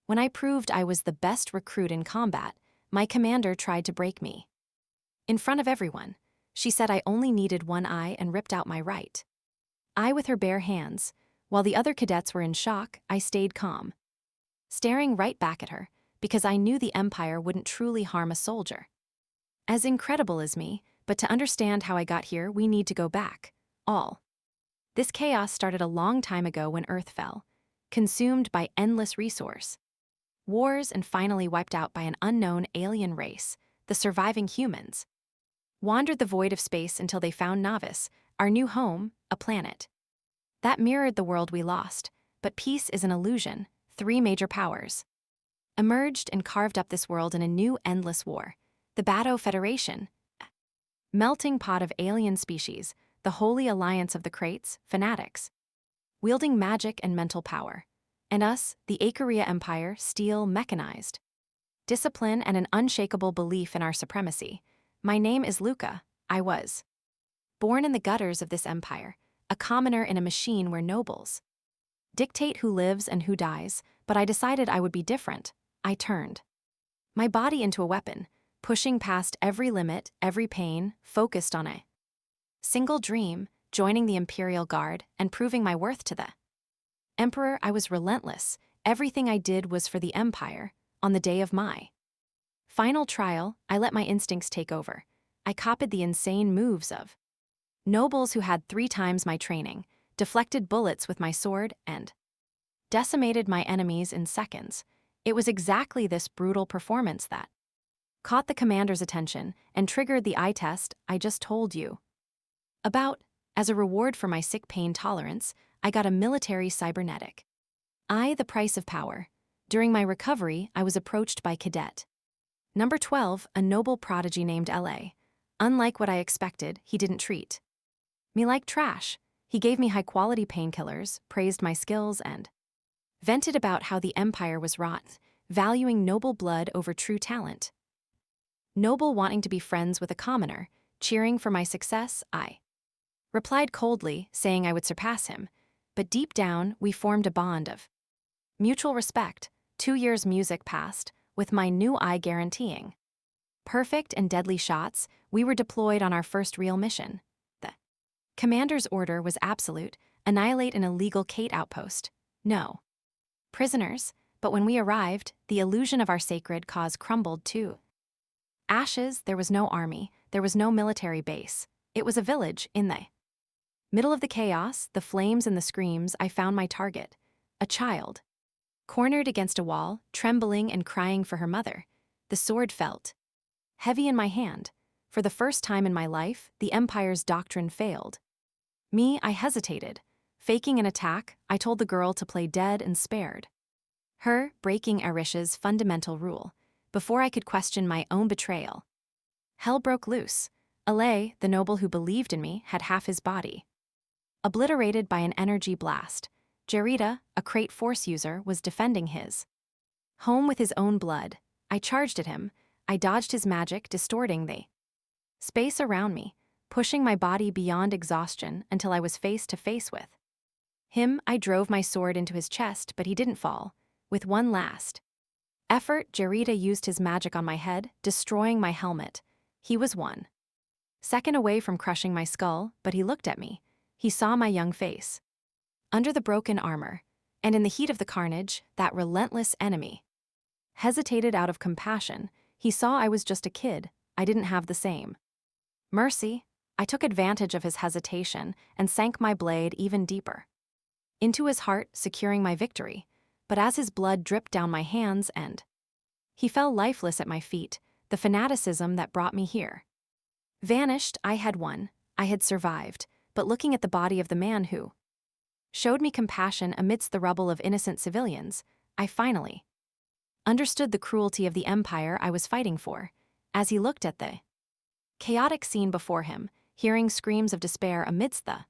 When I proved I was the best recruit in combat, my commander tried to break me. In front of everyone, she said I only needed one eye and ripped out my right eye with her bare hands. While the other cadets were in shock, I stayed calm, staring right back at her, because I knew the Empire wouldn't truly harm a soldier. As incredible as me, but to understand how I got here, we need to go back. All. This chaos started a long time ago when Earth fell, consumed by endless resource. Wars and finally wiped out by an unknown alien race, the surviving humans. Wandered the void of space until they found Novice, our new home, a planet. That mirrored the world we lost, but peace is an illusion. 3 major powers emerged and carved up this world in a new endless war. The Bato Federation, melting pot of alien species, the holy alliance of the Krates, fanatics, wielding magic and mental power. And us, the Akaria Empire, steel, mechanized. Discipline and an unshakable belief in our supremacy. My name is Luca. I was born in the gutters of this empire, a commoner in a machine where nobles dictate who lives and who dies, but I decided I would be different. I turned my body into a weapon, pushing past every limit, every pain, focused on a single dream, joining the Imperial Guard and proving my worth to the Emperor. I was relentless. Everything I did was for the Empire. On the day of my final trial, I let my instincts take over. I copied the insane moves of nobles who had 3 times my training, deflected bullets with my sword, and decimated my enemies in seconds. It was exactly this brutal performance that caught the commander's attention and triggered the eye test I just told you about. As a reward for my sick pain tolerance, I got a military cybernetic eye, the price of power. During my recovery, I was approached by Cadet Number 12, a noble prodigy named L.A. Unlike what I expected, he didn't treat me like trash. He gave me high-quality painkillers, praised my skills, and vented about how the Empire was rotten, valuing noble blood over true talent. Noble wanting to be friends with a commoner, cheering for my success, I replied coldly, saying I would surpass him, but deep down, we formed a bond of mutual respect. 2 years music passed, with my new eye guaranteeing perfect and deadly shots. We were deployed on our first real mission. The commander's order was absolute: annihilate an illegal Kate outpost. No prisoners, but when we arrived, the illusion of our sacred cause crumbled too. Ashes. There was no army, there was no military base. It was a village in the middle of the chaos, the flames and the screams. I found my target, a child, cornered against a wall, trembling and crying for her mother. The sword felt heavy in my hand. For the first time in my life, the Empire's doctrine failed me. I hesitated. Faking an attack, I told the girl to play dead and spared her, breaking Arish's fundamental rule. Before I could question my own betrayal, hell broke loose. Alay, the noble who believed in me, had half his body obliterated by an energy blast. Jarita, a Crate Force user, was defending his home with his own blood. I charged at him. I dodged his magic, distorting the space around me, pushing my body beyond exhaustion until I was face to face with him. I drove my sword into his chest, but he didn't fall. With one last effort, Jarita used his magic on my head, destroying my helmet. He was 1 second away from crushing my skull, but he looked at me. He saw my young face under the broken armor, and in the heat of the carnage, that relentless enemy hesitated out of compassion. He saw I was just a kid. I didn't have the same mercy. I took advantage of his hesitation and sank my blade even deeper into his heart, securing my victory. But as his blood dripped down my hands and he fell lifeless at my feet, the fanaticism that brought me here vanished. I had won. I had survived. But looking at the body of the man who showed me compassion amidst the rubble of innocent civilians, I finally understood the cruelty of the Empire I was fighting for. As he looked at the chaotic scene before him, hearing screams of despair amidst the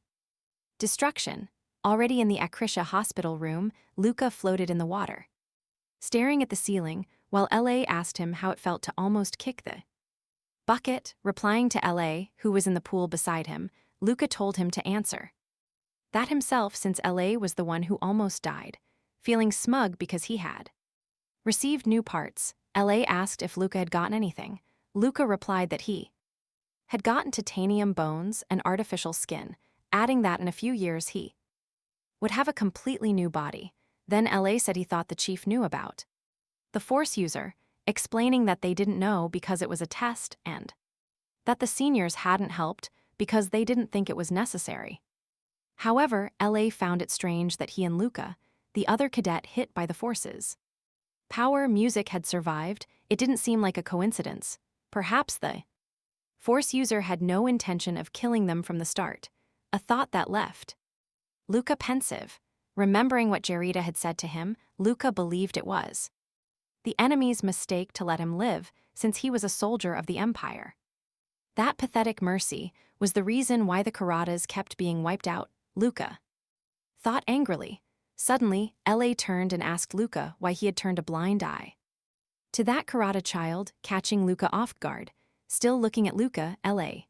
destruction, already in the Akrisha hospital room, Luca floated in the water, staring at the ceiling, while L.A. asked him how it felt to almost kick the bucket. Replying to L.A., who was in the pool beside him, Luca told him to answer that himself, since L.A. was the one who almost died, feeling smug because he had Received new parts. LA asked if Luca had gotten anything. Luca replied that he had gotten titanium bones and artificial skin, adding that in a few years he would have a completely new body. Then LA said he thought the chief knew about the Force user, explaining that they didn't know because it was a test and that the seniors hadn't helped because they didn't think it was necessary. However, LA found it strange that he and Luca, the other cadet hit by the Forces power music, had survived. It didn't seem like a coincidence. Perhaps the Force user had no intention of killing them from the start, a thought that left Luca pensive. Remembering what Jarita had said to him, Luca believed it was the enemy's mistake to let him live, since he was a soldier of the Empire. That pathetic mercy was the reason why the Karatas kept being wiped out, Luca thought angrily. Suddenly, LA turned and asked Luca why he had turned a blind eye to that Karata child, catching Luca off guard. Still looking at Luca, LA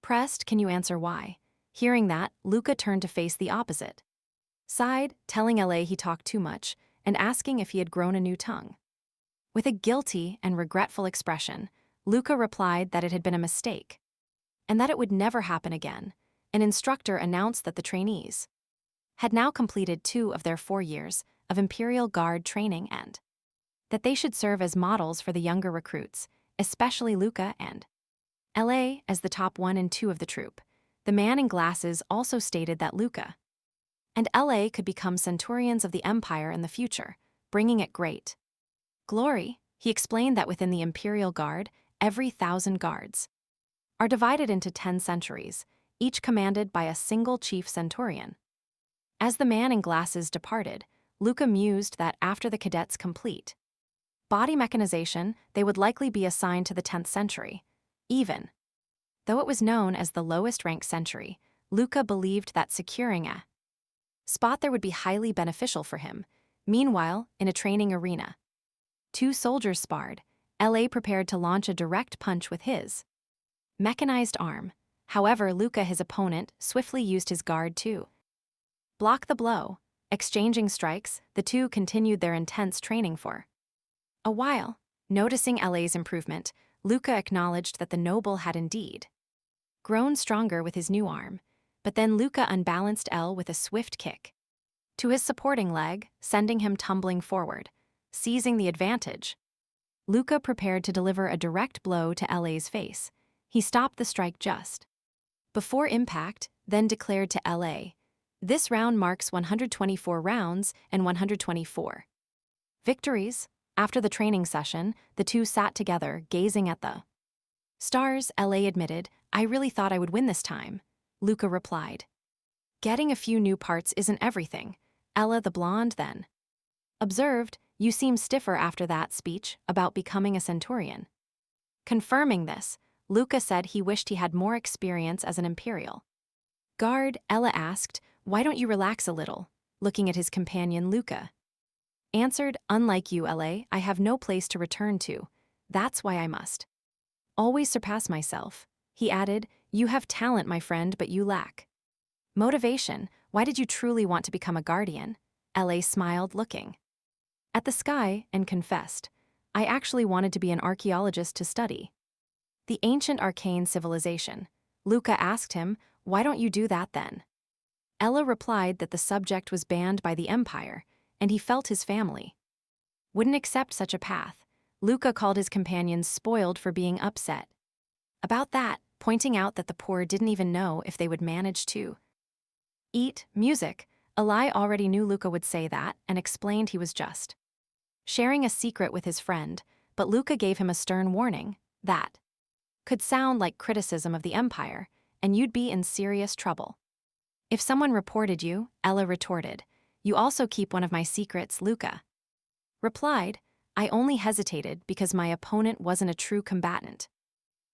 pressed, "Can you answer why?" Hearing that, Luca turned to face the opposite side, telling LA he talked too much and asking if he had grown a new tongue. With a guilty and regretful expression, Luca replied that it had been a mistake and that it would never happen again. An instructor announced that the trainees had now completed 2 of their 4 years of Imperial Guard training and that they should serve as models for the younger recruits, especially Luca and LA as the top 1 and 2 of the troop. The man in glasses also stated that Luca and LA could become centurions of the Empire in the future, bringing it great glory. He explained that within the Imperial Guard, every 1,000 guards are divided into 10 centuries, each commanded by a single chief centurion. As the man in glasses departed, Luca mused that after the cadets complete body mechanization, they would likely be assigned to the 10th century. Even though it was known as the lowest ranked century, Luca believed that securing a spot there would be highly beneficial for him. Meanwhile, in a training arena, 2 soldiers sparred. LA prepared to launch a direct punch with his mechanized arm. However, Luca, his opponent, swiftly used his guard to block the blow. Exchanging strikes, the two continued their intense training for a while. Noticing LA's improvement, Luca acknowledged that the noble had indeed grown stronger with his new arm, but then Luca unbalanced L with a swift kick to his supporting leg, sending him tumbling forward. Seizing the advantage, Luca prepared to deliver a direct blow to LA's face. He stopped the strike just before impact, then declared to LA, "This round marks 124 rounds and 124 victories." After the training session, the two sat together, gazing at the stars. LA admitted, "I really thought I would win this time." Luca replied, "Getting a few new parts isn't everything." Ella, the blonde, then observed, "You seem stiffer after that speech about becoming a centurion." Confirming this, Luca said he wished he had more experience as an Imperial Guard. Ella asked, "Why don't you relax a little?" Looking at his companion, Luca answered, "Unlike you, LA, I have no place to return to. That's why I must always surpass myself." He added, "You have talent, my friend, but you lack motivation. Why did you truly want to become a guardian?" LA smiled, looking at the sky, and confessed, "I actually wanted to be an archaeologist to study the ancient arcane civilization." Luca asked him, "Why don't you do that then?" Ella replied that the subject was banned by the Empire, and he felt his family wouldn't accept such a path. Luca called his companions spoiled for being upset about that, pointing out that the poor didn't even know if they would manage to eat music. Eli already knew Luca would say that and explained he was just sharing a secret with his friend, but Luca gave him a stern warning that could sound like criticism of the Empire, and you'd be in serious trouble if someone reported you. Ella retorted, "You also keep one of my secrets." Luca replied, "I only hesitated because my opponent wasn't a true combatant."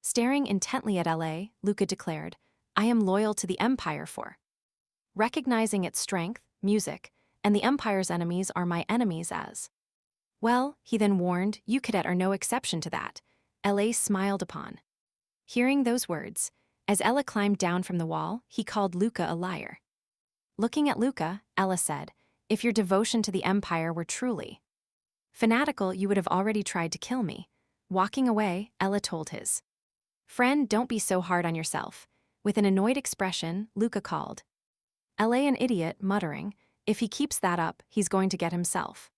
Staring intently at LA, Luca declared, "I am loyal to the Empire for recognizing its strength, music, and the Empire's enemies are my enemies as well." He then warned, "You cadet are no exception to that." LA smiled upon hearing those words. As Ella climbed down from the wall, he called Luca a liar. Looking at Luca, Ella said, "If your devotion to the Empire were truly Fanatical, you would have already tried to kill me. Walking away, Ella told his friend, don't be so hard on yourself. With an annoyed expression, Luca called Ella an idiot, muttering, if he keeps that up, he's going to get himself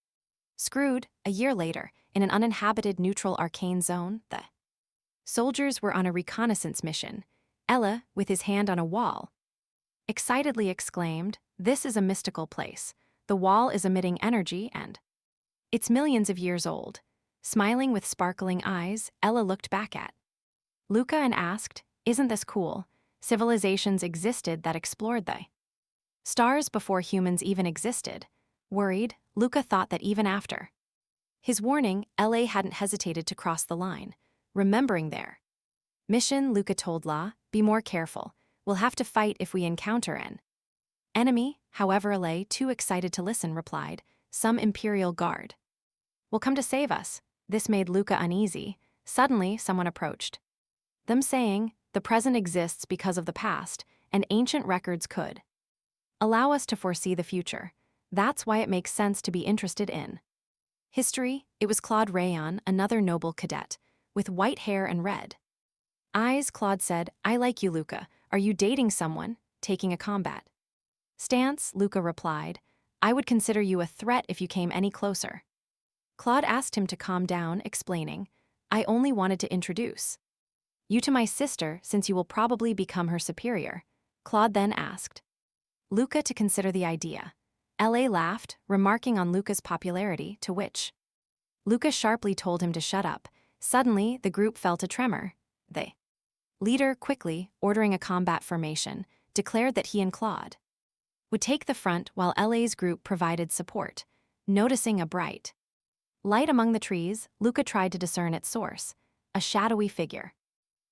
screwed. A year later, in an uninhabited neutral arcane zone, the soldiers were on a reconnaissance mission. Ella, with his hand on a wall, excitedly exclaimed, this is a mystical place. The wall is emitting energy and it's millions of years old. Smiling with sparkling eyes, Ella looked back at Luca and asked, isn't this cool? Civilizations existed that explored the stars before humans even existed. Worried, Luca thought that even after his warning, Ella hadn't hesitated to cross the line. Remembering their mission, Luca told La, be more careful. We'll have to fight if we encounter an enemy. However, Ella, too excited to listen, replied, some Imperial guard will come to save us. This made Luca uneasy. Suddenly, someone approached them saying, the present exists because of the past, and ancient records could allow us to foresee the future. That's why it makes sense to be interested in history. It was Claude Rayon, another noble cadet, with white hair and red eyes. Claude said, I like you, Luca. Are you dating someone? Taking a combat stance? Luca replied, I would consider you a threat if you came any closer. Claude asked him to calm down, explaining, I only wanted to introduce you to my sister since you will probably become her superior. Claude then asked Luca to consider the idea. Ella laughed, remarking on Luca's popularity, to which Luca sharply told him to shut up. Suddenly, the group felt a tremor. The leader, quickly ordering a combat formation, declared that he and Claude would take the front while Ella's group provided support. Noticing a bright light among the trees, Luca tried to discern its source. A shadowy figure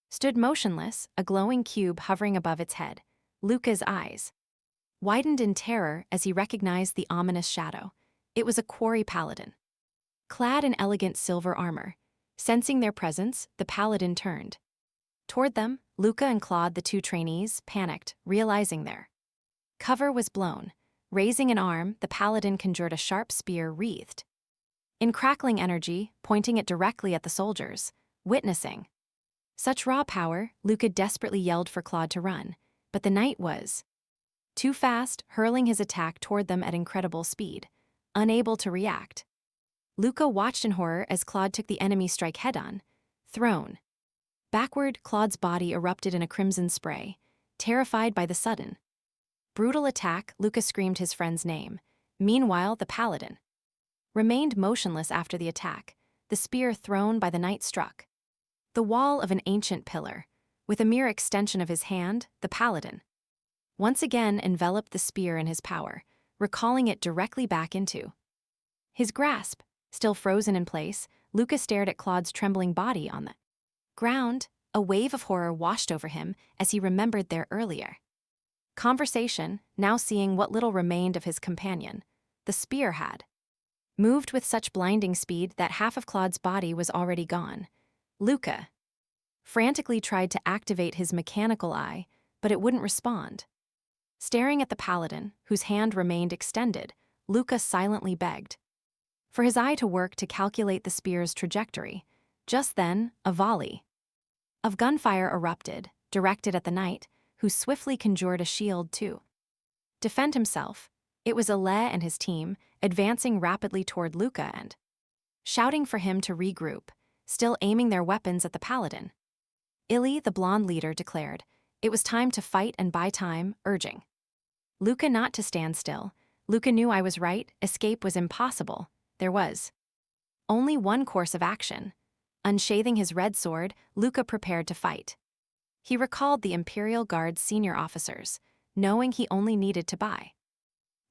stood motionless, a glowing cube hovering above its head. Luca's eyes widened in terror as he recognized the ominous shadow. It was a quarry paladin, clad in elegant silver armor. Sensing their presence, the paladin turned toward them. Luca and Claude, the two trainees, panicked, realizing their cover was blown. Raising an arm, the paladin conjured a sharp spear wreathed in crackling energy, pointing it directly at the soldiers. Witnessing such raw power, Luca desperately yelled for Claude to run, but the knight was too fast, hurling his attack toward them at incredible speed. Unable to react, Luca watched in horror as Claude took the enemy strike head-on. Thrown backward, Claude's body erupted in a crimson spray. Terrified by the sudden, brutal attack, Luca screamed his friend's name. Meanwhile, the paladin remained motionless after the attack. The spear thrown by the knight struck the wall of an ancient pillar. With a mere extension of his hand, the paladin once again enveloped the spear in his power, recalling it directly back into his grasp. Still frozen in place, Luca stared at Claude's trembling body on the ground. A wave of horror washed over him as he remembered their earlier conversation. Now seeing what little remained of his companion, the spear had moved with such blinding speed that half of Claude's body was already gone. Luca frantically tried to activate his mechanical eye, but it wouldn't respond. Staring at the paladin, whose hand remained extended, Luca silently begged for his eye to work to calculate the spear's trajectory. Just then, a volley of gunfire erupted, directed at the knight, who swiftly conjured a shield to defend himself. It was Ella and his team, advancing rapidly toward Luca and shouting for him to regroup, still aiming their weapons at the paladin. Illy, the blonde leader, declared it was time to fight and buy time, urging Luca not to stand still. Luca knew I was right, escape was impossible. There was only one course of action. Unsheathing his red sword, Luca prepared to fight. He recalled the Imperial Guard's senior officers, knowing he only needed to buy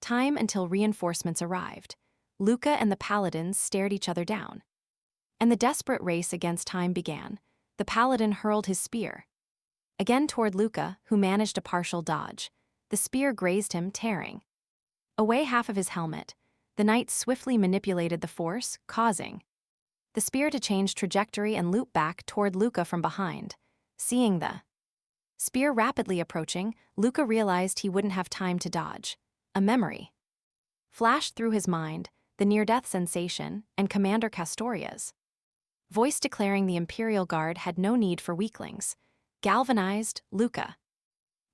time until reinforcements arrived. Luca and the paladins stared each other down, and the desperate race against time began. The paladin hurled his spear again toward Luca, who managed a partial dodge. The spear grazed him, tearing away half of his helmet. The knight swiftly manipulated the force, causing the spear to change trajectory and loop back toward Luca from behind. Seeing the spear rapidly approaching, Luca realized he wouldn't have time to dodge. A memory flashed through his mind. the near-death sensation, and Commander Castoria's voice declaring the Imperial Guard had no need for weaklings. Galvanized, Luca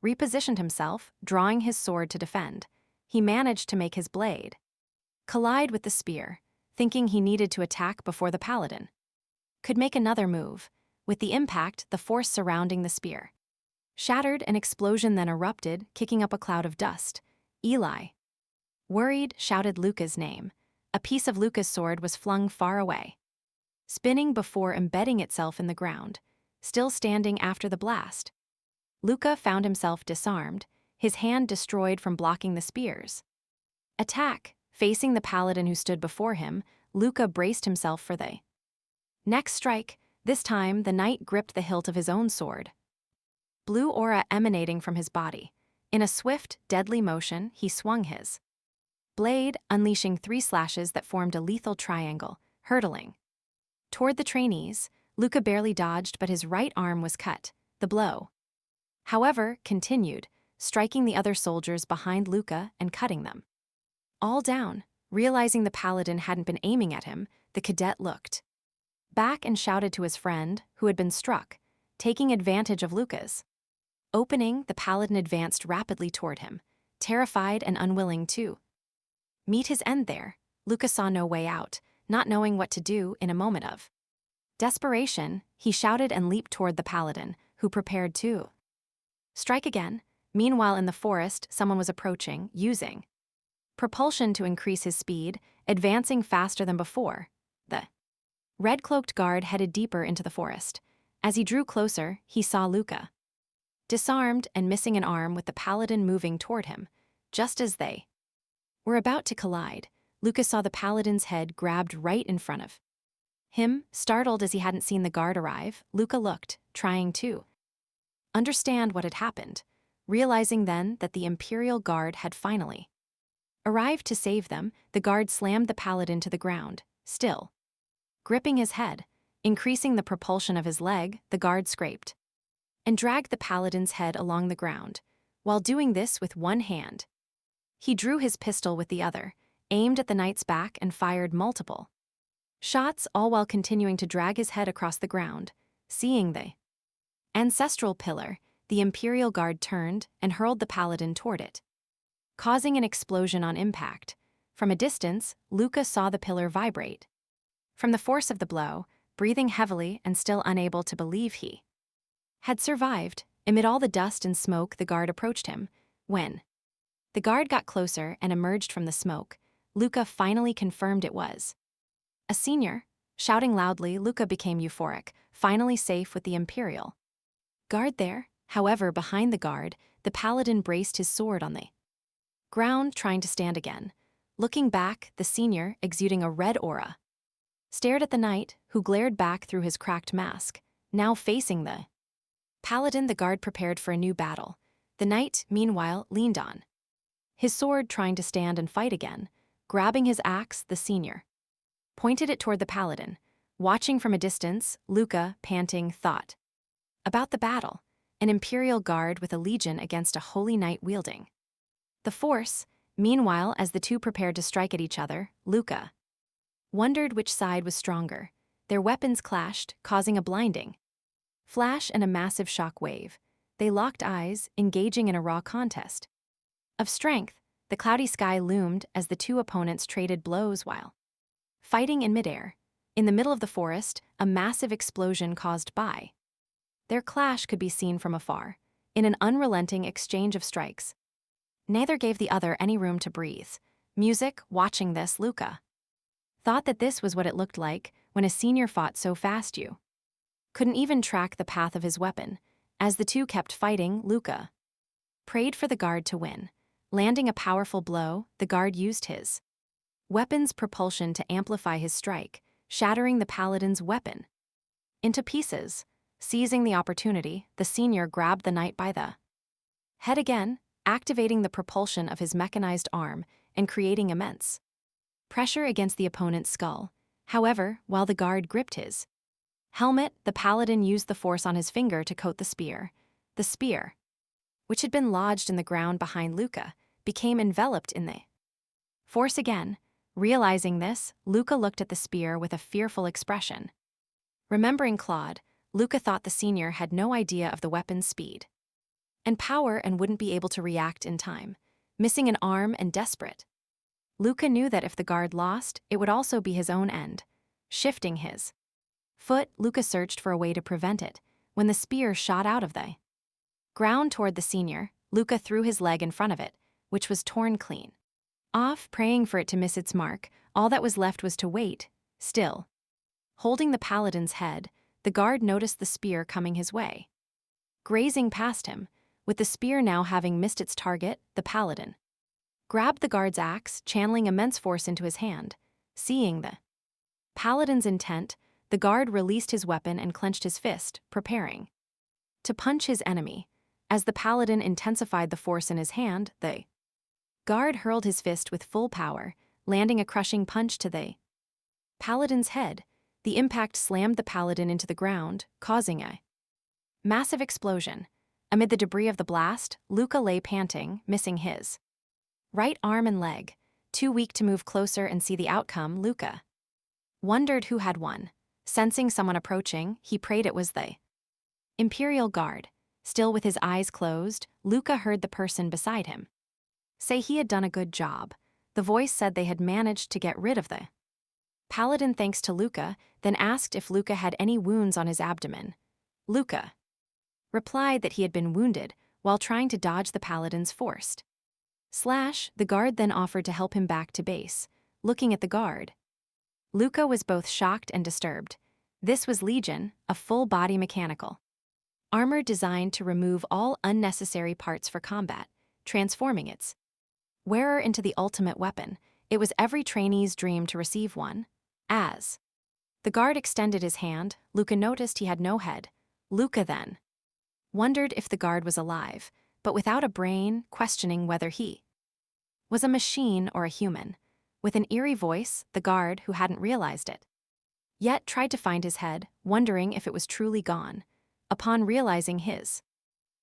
repositioned himself, drawing his sword to defend. He managed to make his blade collide with the spear, thinking he needed to attack before the paladin could make another move. With the impact, the force surrounding the spear shattered. An explosion then erupted, kicking up a cloud of dust. Eli, worried, shouted Luca's name. A piece of Luca's sword was flung far away, spinning before embedding itself in the ground, still standing after the blast. Luca found himself disarmed, his hand destroyed from blocking the spears. Attack! Facing the paladin who stood before him, Luca braced himself for the next strike. This time, the knight gripped the hilt of his own sword, blue aura emanating from his body. In a swift, deadly motion, he swung his blade, unleashing 3 slashes that formed a lethal triangle, hurtling toward the trainees. Luca barely dodged, but his right arm was cut. The blow, however, continued, striking the other soldiers behind Luca and cutting them all down. Realizing the paladin hadn't been aiming at him, the cadet looked back and shouted to his friend, who had been struck. Taking advantage of Luca's opening, the paladin advanced rapidly toward him, terrified and unwilling to meet his end there. Luca saw no way out, not knowing what to do. In a moment of desperation, he shouted and leaped toward the paladin, who prepared to strike again. Meanwhile, in the forest, someone was approaching, using propulsion to increase his speed, advancing faster than before. The red-cloaked guard headed deeper into the forest. As he drew closer, he saw Luca, disarmed and missing an arm, with the paladin moving toward him. Just as they were about to collide, Luca saw the paladin's head grabbed right in front of him. Startled as he hadn't seen the guard arrive, Luca looked, trying to understand what had happened, realizing then that the Imperial Guard had finally arrived to save them. The guard slammed the paladin to the ground, still gripping his head. Increasing the propulsion of his leg, the guard scraped and dragged the paladin's head along the ground. While doing this with one hand, he drew his pistol with the other, aimed at the knight's back, and fired multiple shots, all while continuing to drag his head across the ground. Seeing the ancestral pillar, the Imperial Guard turned and hurled the paladin toward it, causing an explosion on impact. From a distance, Luca saw the pillar vibrate from the force of the blow. Breathing heavily and still unable to believe he had survived, amid all the dust and smoke, the guard approached him. When the guard got closer and emerged from the smoke, Luca finally confirmed it was a senior. Shouting loudly, Luca became euphoric, finally safe with the Imperial Guard there. However, behind the guard, the paladin braced his sword on the ground, trying to stand again. Looking back, the senior, exuding a red aura, stared at the knight, who glared back through his cracked mask. Now facing the paladin, the guard prepared for a new battle. The knight, meanwhile, leaned on his sword, trying to stand and fight again. Grabbing his axe, the senior pointed it toward the paladin. Watching from a distance, Luca, panting, thought about the battle. An Imperial Guard with a legion against a holy knight wielding the force. Meanwhile, as the two prepared to strike at each other, Luca wondered which side was stronger. Their weapons clashed, causing a blinding flash and a massive shock wave. They locked eyes, engaging in a raw contest of strength. The cloudy sky loomed as the two opponents traded blows while fighting in midair. In the middle of the forest, a massive explosion caused by their clash could be seen from afar. In an unrelenting exchange of strikes, neither gave the other any room to breathe. Music. Watching this, Luca thought that this was what it looked like when a senior fought so fast you couldn't even track the path of his weapon. As the two kept fighting, Luca prayed for the guard to win. Landing a powerful blow, the guard used his weapon's propulsion to amplify his strike, shattering the paladin's weapon into pieces. Seizing the opportunity, the senior grabbed the knight by the head again, activating the propulsion of his mechanized arm and creating immense pressure against the opponent's skull. However, while the guard gripped his helmet, the paladin used the force on his finger to coat the spear. The spear, which had been lodged in the ground behind Luca, became enveloped in the force again. Realizing this, Luca looked at the spear with a fearful expression. Remembering Claude, Luca thought the senior had no idea of the weapon's speed and power and wouldn't be able to react in time, missing an arm and desperate. Luca knew that if the guard lost, it would also be his own end. Shifting his foot, Luca searched for a way to prevent it, when the spear shot out of the ground toward the senior. Luca threw his leg in front of it, which was torn clean off. Praying for it to miss its mark, all that was left was to wait, still. Holding the paladin's head, the guard noticed the spear coming his way, grazing past him. With the spear now having missed its target, the paladin grabbed the guard's axe, channeling immense force into his hand. Seeing the paladin's intent, the guard released his weapon and clenched his fist, preparing to punch his enemy. As the paladin intensified the force in his hand, the guard hurled his fist with full power, landing a crushing punch to the paladin's head. The impact slammed the paladin into the ground, causing a massive explosion. Amid the debris of the blast, Luca lay panting, missing his right arm and leg. Too weak to move closer and see the outcome, Luca wondered who had won. Sensing someone approaching, he prayed it was the Imperial Guard. Still with his eyes closed, Luca heard the person beside him say he had done a good job. The voice said they had managed to get rid of the paladin thanks to Luca, then asked if Luca had any wounds on his abdomen. Luca replied that he had been wounded while trying to dodge the paladin's forced slash. The guard then offered to help him back to base. Looking at the guard, Luca was both shocked and disturbed. This was Legion, a full-body mechanical armor designed to remove all unnecessary parts for combat, transforming its wearer into the ultimate weapon. It was every trainee's dream to receive one. As the guard extended his hand, Luca noticed he had no head. Luca then wondered if the guard was alive, but without a brain, questioning whether he was a machine or a human. With an eerie voice, the guard, who hadn't realized it yet, tried to find his head, wondering if it was truly gone. Upon realizing his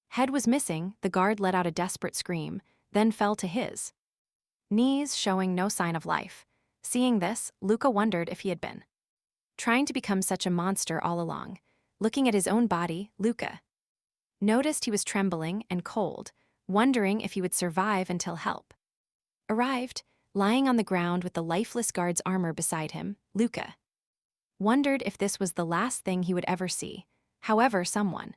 head was missing, the guard let out a desperate scream, then fell to his knees, showing no sign of life. Seeing this, Luca wondered if he had been trying to become such a monster all along. Looking at his own body, Luca noticed he was trembling and cold, wondering if he would survive until help arrived. Lying on the ground with the lifeless guard's armor beside him, Luca wondered if this was the last thing he would ever see. However, someone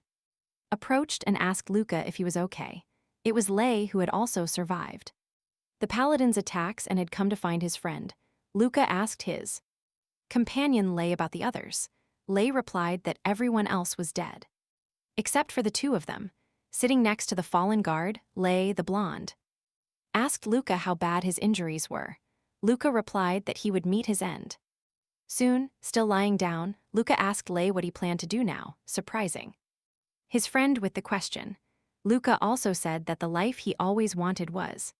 approached and asked Luca if he was okay. It was Lei, who had also survived the paladin's attacks and had come to find his friend. Luca asked his companion Lei about the others. Lei replied that everyone else was dead, except for the two of them. Sitting next to the fallen guard, Lei, the blonde, asked Luca how bad his injuries were. Luca replied that he would meet his end soon. Still lying down, Luca asked Lei what he planned to do now, surprising his friend with the question. Luca also said that the life he always wanted was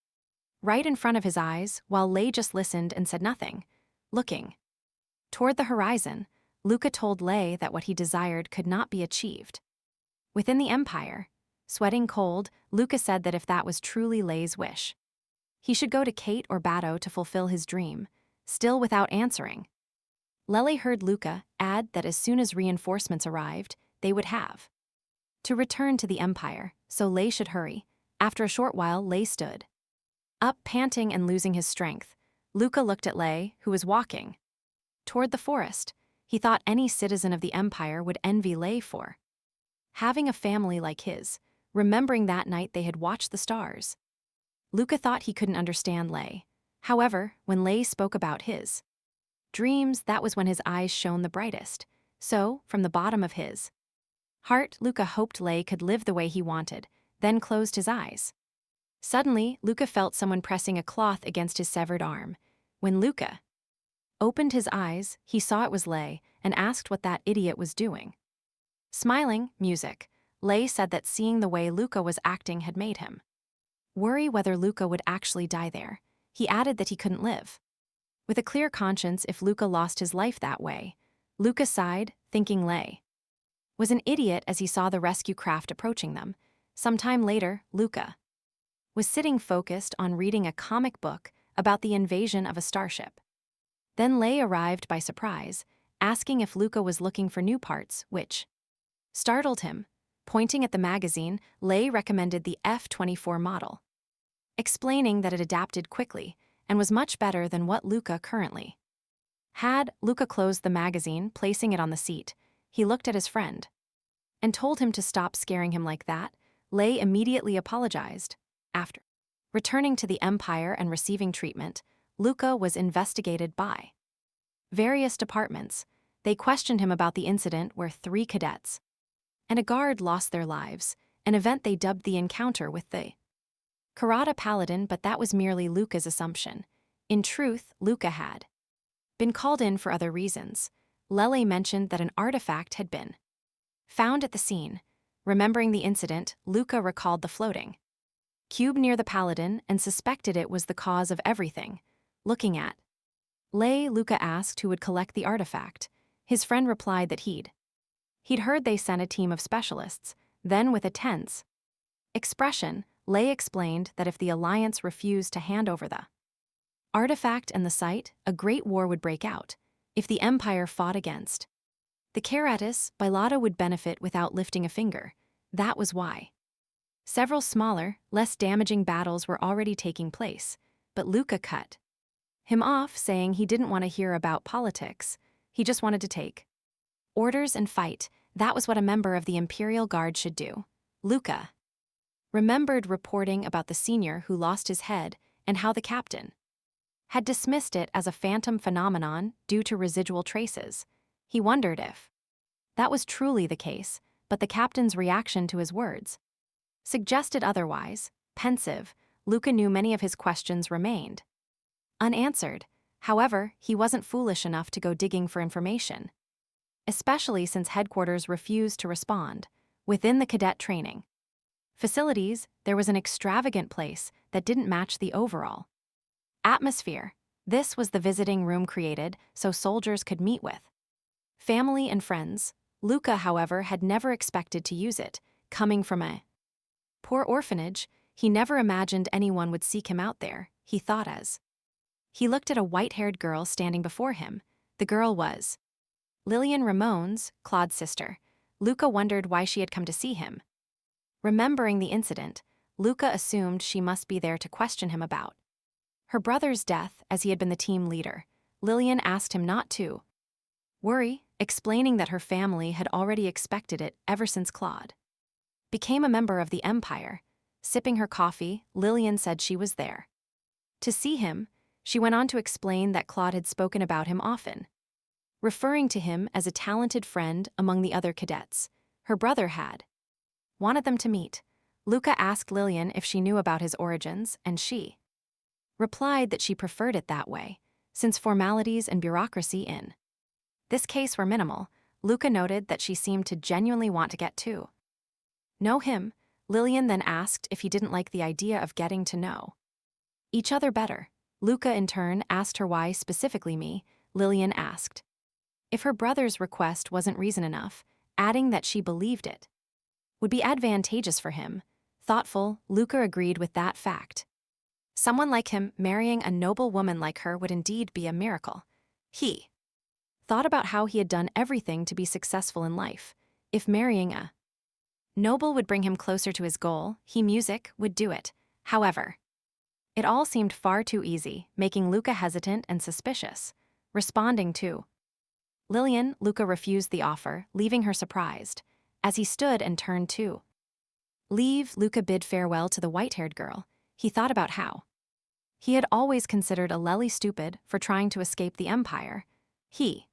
right in front of his eyes, while Lei just listened and said nothing. Looking toward the horizon, Luca told Lei that what he desired could not be achieved within the Empire. Sweating cold, Luca said that if that was truly Lei's wish, he should go to Kate or Bato to fulfill his dream. Still without answering, Lei heard Luca add that as soon as reinforcements arrived, they would have to return to the Empire, so Lei should hurry. After a short while, Lei stood up, panting and losing his strength. Luca looked at Lei, who was walking toward the forest. He thought any citizen of the Empire would envy Lei for having a family like his, remembering that night they had watched the stars. Luca thought he couldn't understand Lei. However, when Lei spoke about his dreams, that was when his eyes shone the brightest. So, from the bottom of his heart, Luca hoped Lei could live the way he wanted, then closed his eyes. Suddenly, Luca felt someone pressing a cloth against his severed arm. When Luca opened his eyes, he saw it was Lei and asked what that idiot was doing. Smiling, music, Lei said that seeing the way Luca was acting had made him worry whether Luca would actually die there. He added that he couldn't live with a clear conscience if Luca lost his life that way. Luca sighed, thinking Lei was an idiot as he saw the rescue craft approaching them. Sometime later, Luca was sitting focused on reading a comic book about the invasion of a starship. Then Lei arrived by surprise, asking if Luca was looking for new parts, which startled him. Pointing at the magazine, Lei recommended the F-24 model, explaining that it adapted quickly and was much better than what Luca currently had. Luca closed the magazine, placing it on the seat. He looked at his friend and told him to stop scaring him like that. Lei immediately apologized. After returning to the Empire and receiving treatment, Luca was investigated by various departments. They questioned him about the incident where 3 cadets and a guard lost their lives, an event they dubbed the encounter with the Karada Paladin, but that was merely Luca's assumption. In truth, Luca had been called in for other reasons. Lele mentioned that an artifact had been found at the scene. Remembering the incident, Luca recalled the floating cube near the paladin and suspected it was the cause of everything. Looking at Lei, Luca asked who would collect the artifact. His friend replied that he'd heard they sent a team of specialists. Then, with a tense expression, Lei explained that if the Alliance refused to hand over the artifact and the site, a great war would break out. If the Empire fought against the Karatis, Bilata would benefit without lifting a finger. That was why several smaller, less damaging battles were already taking place, but Luca cut him off, saying he didn't want to hear about politics. He just wanted to take orders and fight. That was what a member of the Imperial Guard should do. Luca remembered reporting about the senior who lost his head and how the captain had dismissed it as a phantom phenomenon due to residual traces. He wondered if that was truly the case, but the captain's reaction to his words suggested otherwise. Pensive, Luca knew many of his questions remained unanswered. However, he wasn't foolish enough to go digging for information, especially since headquarters refused to respond. Within the cadet training facilities, there was an extravagant place that didn't match the overall atmosphere. This was the visiting room created so soldiers could meet with family and friends. Luca, however, had never expected to use it. Coming from a poor orphanage, he never imagined anyone would seek him out there, he thought as he looked at a white-haired girl standing before him. The girl was Lillian Ramon's, Claude's sister. Luca wondered why she had come to see him. Remembering the incident, Luca assumed she must be there to question him about her brother's death, as he had been the team leader. Lillian asked him not to worry, explaining that her family had already expected it ever since Claude became a member of the Empire. Sipping her coffee, Lillian said she was there to see him. She went on to explain that Claude had spoken about him often, referring to him as a talented friend among the other cadets. Her brother had wanted them to meet. Luca asked Lillian if she knew about his origins, and she replied that she preferred it that way, since formalities and bureaucracy in this case were minimal. Luca noted that she seemed to genuinely want to get to know him. Lillian then asked if he didn't like the idea of getting to know each other better. Luca in turn asked her why specifically me. Lillian asked if her brother's request wasn't reason enough, adding that she believed it would be advantageous for him. Thoughtful, Luca agreed with that fact. Someone like him marrying a noble woman like her would indeed be a miracle. He thought about how he had done everything to be successful in life. If marrying a noble would bring him closer to his goal, music would do it. However, it all seemed far too easy, making Luca hesitant and suspicious. Responding to Lillian, Luca refused the offer, leaving her surprised. As he stood and turned to leave, Luca bid farewell to the white-haired girl. He thought about how he had always considered Aleli stupid for trying to escape the Empire. He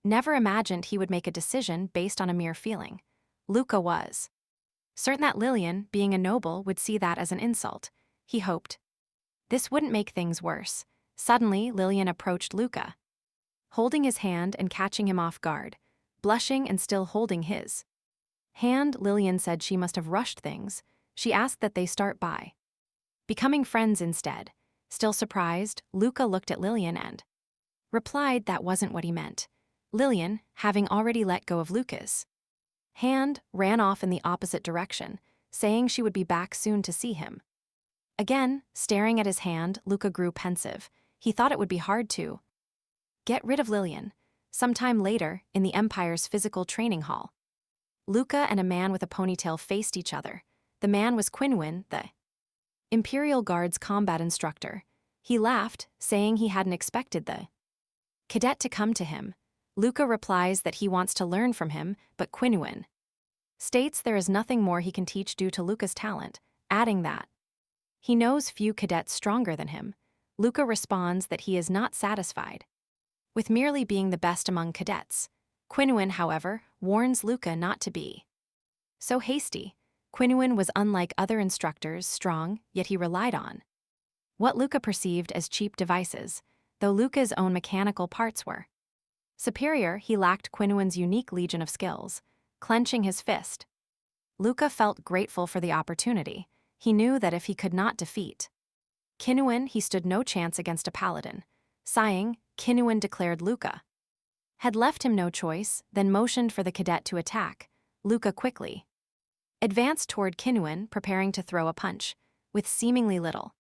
never imagined he would make a decision based on a mere feeling. Luca was certain that Lillian, being a noble, would see that as an insult. He hoped this wouldn't make things worse. Suddenly, Lillian approached Luca, holding his hand and catching him off guard. Blushing and still holding his hand, Lillian said she must have rushed things. She asked that they start by becoming friends instead. Still surprised, Luca looked at Lillian and replied that wasn't what he meant. Lillian, having already let go of Luca's hand, ran off in the opposite direction, saying she would be back soon to see him. Again, staring at his hand, Luca grew pensive. He thought it would be hard to Get rid of Lillian. Sometime later, in the Empire's physical training hall, Luca and a man with a ponytail faced each other. The man was Quinwen, the Imperial Guard's combat instructor. He laughed, saying he hadn't expected the cadet to come to him. Luca replies that he wants to learn from him, but Quinwen states there is nothing more he can teach due to Luca's talent, adding that he knows few cadets stronger than him. Luca responds that he is not satisfied with merely being the best among cadets. Quinwen, however, warns Luca not to be so hasty. Quinwen was unlike other instructors, strong, yet he relied on what Luca perceived as cheap devices, though Luca's own mechanical parts were superior. He lacked Quinwen's unique legion of skills, clenching his fist. Luca felt grateful for the opportunity. He knew that if he could not defeat Quinwen, he stood no chance against a paladin. Sighing, Quinwen declared Luca had left him no choice, then motioned for the cadet to attack. Luca quickly advanced toward Quinwen, preparing to throw a punch. With seemingly little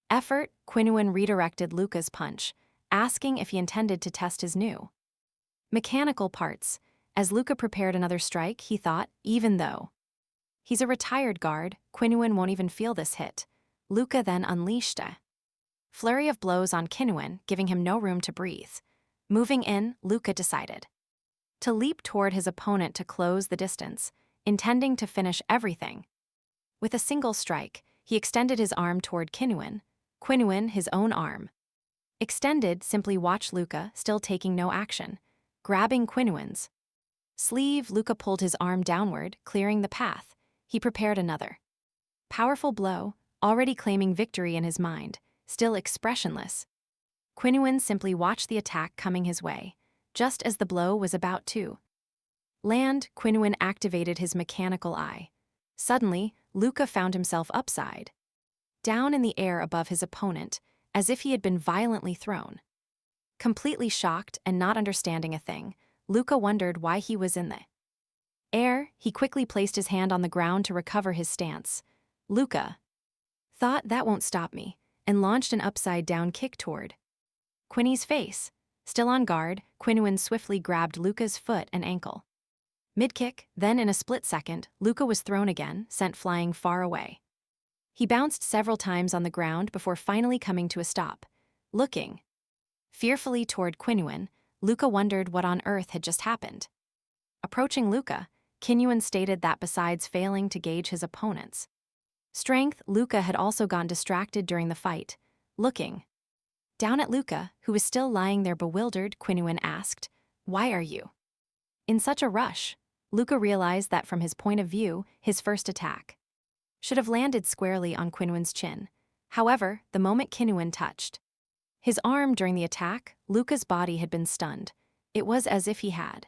effort, Quinwen redirected Luca's punch, asking if he intended to test his new mechanical parts. As Luca prepared another strike, he thought, even though he's a retired guard, Quinwen won't even feel this hit. Luca then unleashed a flurry of blows on Quinwen, giving him no room to breathe. Moving in, Luca decided to leap toward his opponent to close the distance, intending to finish everything. With a single strike, he extended his arm toward Quinwen. Quinwen, his own arm extended, simply watched Luca, still taking no action. Grabbing Quinwen's sleeve, Luca pulled his arm downward, clearing the path. He prepared another powerful blow, already claiming victory in his mind, still expressionless. Quinwen simply watched the attack coming his way. Just as the blow was about to land, Quinwen activated his mechanical eye. Suddenly, Luca found himself upside down in the air above his opponent, as if he had been violently thrown. Completely shocked and not understanding a thing, Luca wondered why he was in the air. He quickly placed his hand on the ground to recover his stance. Luca thought, that won't stop me, and launched an upside-down kick toward Quinny's face. Still on guard, Quinwen swiftly grabbed Luca's foot and ankle. Mid-kick, then in a split second, Luca was thrown again, sent flying far away. He bounced several times on the ground before finally coming to a stop. Looking fearfully toward Quinwen, Luca wondered what on earth had just happened. Approaching Luca, Quinwen stated that besides failing to gauge his opponent's strength, Luca had also gotten distracted during the fight. Looking down at Luca, who was still lying there bewildered, Quinwen asked, "Why are you in such a rush?" Luca realized that from his point of view, his first attack should have landed squarely on Quinwen's chin. However, the moment Quinwen touched his arm during the attack, Luca's body had been stunned. It was as if he had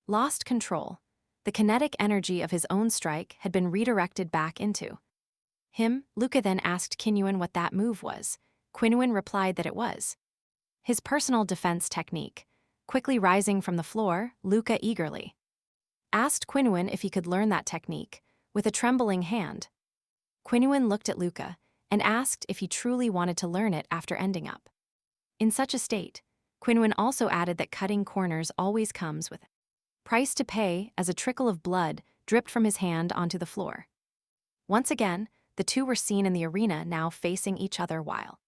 lost control. The kinetic energy of his own strike had been redirected back into him. Luca then asked Quinwen what that move was. Quinwen replied that it was his personal defense technique. Quickly rising from the floor, Luca eagerly asked Quinwen if he could learn that technique. With a trembling hand, Quinwen looked at Luca and asked if he truly wanted to learn it after ending up in such a state. Quinwen also added that cutting corners always comes with a price to pay, as a trickle of blood dripped from his hand onto the floor. Once again, the two were seen in the arena, now facing each other while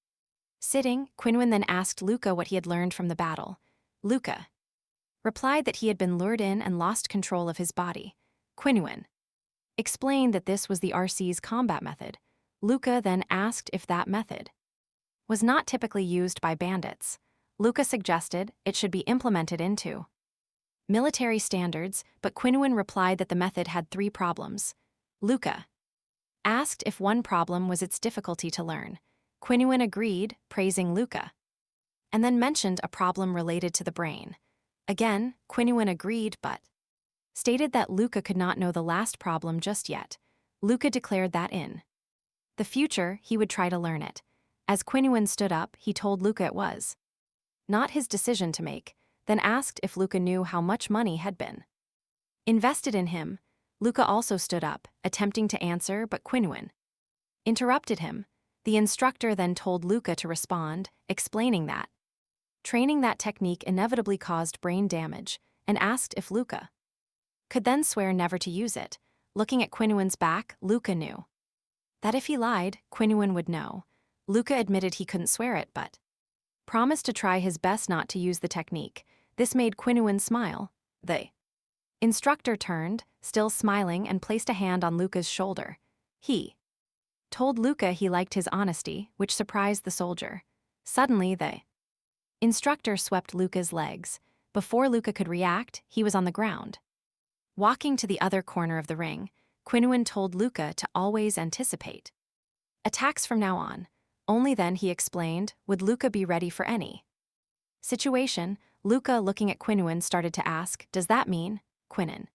sitting. Quinwen then asked Luca what he had learned from the battle. Luca replied that he had been lured in and lost control of his body. Quinwen explained that this was the RC's combat method. Luca then asked if that method was not typically used by bandits. Luca suggested it should be implemented into military standards, but Quinwen replied that the method had 3 problems. Luca asked if one problem was its difficulty to learn. Quinwen agreed, praising Luca, and then mentioned a problem related to the brain. Again, Quinwen agreed but stated that Luca could not know the last problem just yet. Luca declared that in the future he would try to learn it. As Quinwen stood up, he told Luca it was not his decision to make, then asked if Luca knew how much money had been invested in him. Luca also stood up, attempting to answer, but Quinwen interrupted him. The instructor then told Luca to respond, explaining that Training that technique inevitably caused brain damage, and asked if Luca could then swear never to use it. Looking at Qinuan's back, Luca knew that if he lied, Qinuan would know. Luca admitted he couldn't swear it, but promised to try his best not to use the technique. This made Qinuan smile. The instructor turned, still smiling, and placed a hand on Luca's shoulder. He told Luca he liked his honesty, which surprised the soldier. Suddenly, the instructor swept Luca's legs. Before Luca could react, he was on the ground. Walking to the other corner of the ring, Qinuan told Luca to always anticipate attacks from now on. Only then, he explained, would Luca be ready for any situation. Luca, looking at Qinuan, started to ask, "Does that mean?" Qinuan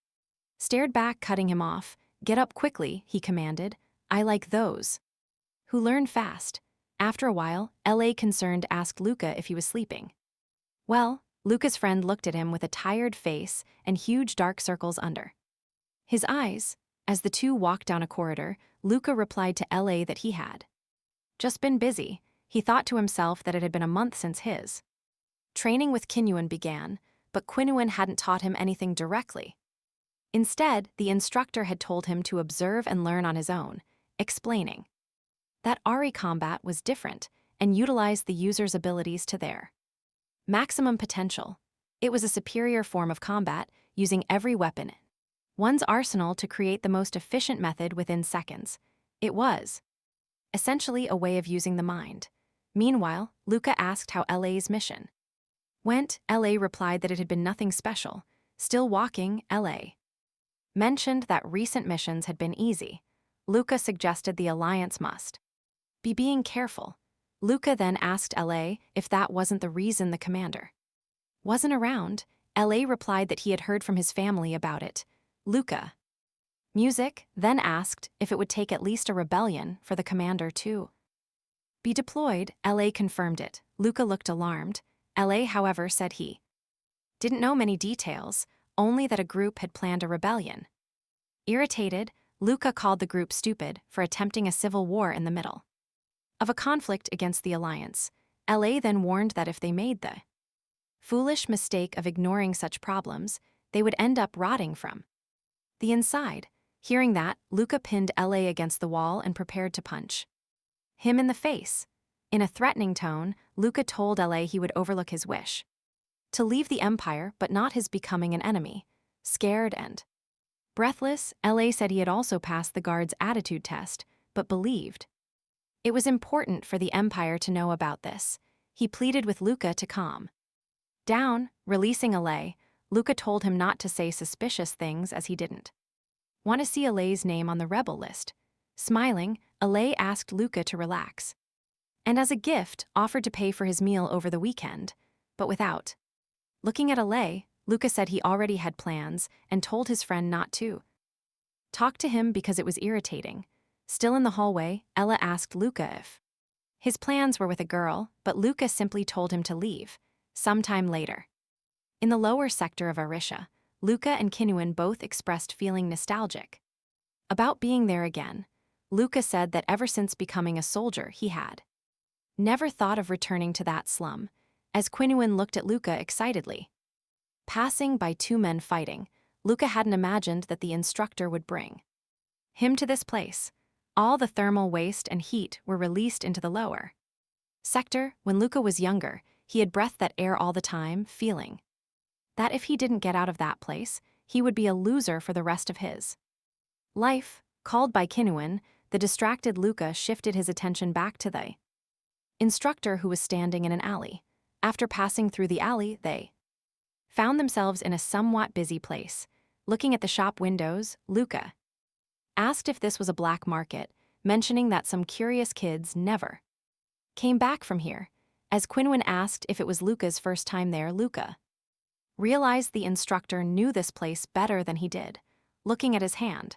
stared back, cutting him off. "Get up quickly," he commanded. "I like those who learn fast." After a while, LA, concerned, asked Luca if he was sleeping. Well, Luca's friend looked at him with a tired face and huge dark circles under his eyes. As the two walked down a corridor, Luca replied to LA that he had just been busy. He thought to himself that it had been a month since his training with Qinuan began, but Qinuan hadn't taught him anything directly. Instead, the instructor had told him to observe and learn on his own, explaining that Ari combat was different and utilized the user's abilities to their maximum potential. It was a superior form of combat, using every weapon in one's arsenal to create the most efficient method within seconds. It was essentially a way of using the mind. Meanwhile, Luca asked how LA's mission went. LA replied that it had been nothing special. Still walking, LA mentioned that recent missions had been easy. Luca suggested the Alliance must be being careful. Luca then asked LA if that wasn't the reason the commander wasn't around. LA replied that he had heard from his family about it. Luca Music then asked if it would take at least a rebellion for the commander to be deployed. LA confirmed it. Luca looked alarmed. LA, however, said he didn't know many details, only that a group had planned a rebellion. Irritated, Luca called the group stupid for attempting a civil war in the middle of a conflict against the Alliance. LA then warned that if they made the foolish mistake of ignoring such problems, they would end up rotting from the inside. Hearing that, Luca pinned LA against the wall and prepared to punch him in the face. In a threatening tone, Luca told LA he would overlook his wish to leave the Empire, but not his becoming an enemy. Scared and breathless, LA said he had also passed the guard's attitude test, but believed it was important for the Empire to know about this. He pleaded with Luca to calm down. Releasing LA, Luca told him not to say suspicious things as he didn't want to see LA's name on the rebel list. Smiling, LA asked Luca to relax, and as a gift, offered to pay for his meal over the weekend, but without looking at LA, Luca said he already had plans and told his friend not to talk to him because it was irritating. Still in the hallway, Ella asked Luca if his plans were with a girl, but Luca simply told him to leave. Sometime later, in the lower sector of Arisha, Luca and Qinuan both expressed feeling nostalgic about being there again. Luca said that ever since becoming a soldier, he had never thought of returning to that slum. As Qinuan looked at Luca excitedly passing by two men fighting, Luca hadn't imagined that the instructor would bring him to this place. All the thermal waste and heat were released into the lower sector. When Luca was younger, he had breathed that air all the time, feeling that if he didn't get out of that place, he would be a loser for the rest of his life. Called by Qinuan, the distracted Luca shifted his attention back to the instructor, who was standing in an alley. After passing through the alley, they found themselves in a somewhat busy place. Looking at the shop windows, Luca asked if this was a black market, mentioning that some curious kids never came back from here. As Qinuan asked if it was Luca's first time there, Luca realized the instructor knew this place better than he did. Looking at his hand,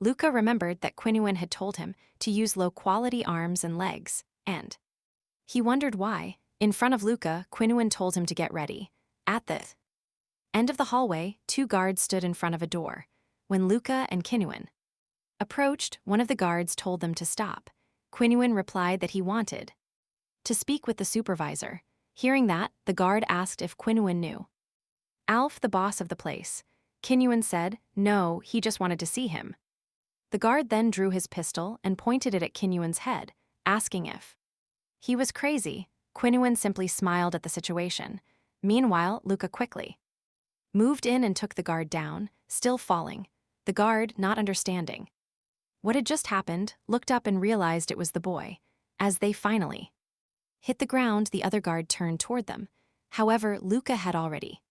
Luca remembered that Qinuan had told him to use low-quality arms and legs, and he wondered why. In front of Luca, Qinuan told him to get ready. At the end of the hallway, two guards stood in front of a door. When Luca and Qinuan approached, one of the guards told them to stop. Qinuan replied that he wanted to speak with the supervisor. Hearing that, the guard asked if Qinyuan knew. Alf, the boss of the place. Qinyuan said, no, he just wanted to see him. The guard then drew his pistol and pointed it at Qinyuan's head, asking if he was crazy. Qinyuan simply smiled at the situation. Meanwhile, Luca quickly moved in and took the guard down, still falling. The guard, not understanding what had just happened, looked up and realized it was the boy. As they finally hit the ground, the other guard turned toward them. However, Luca had already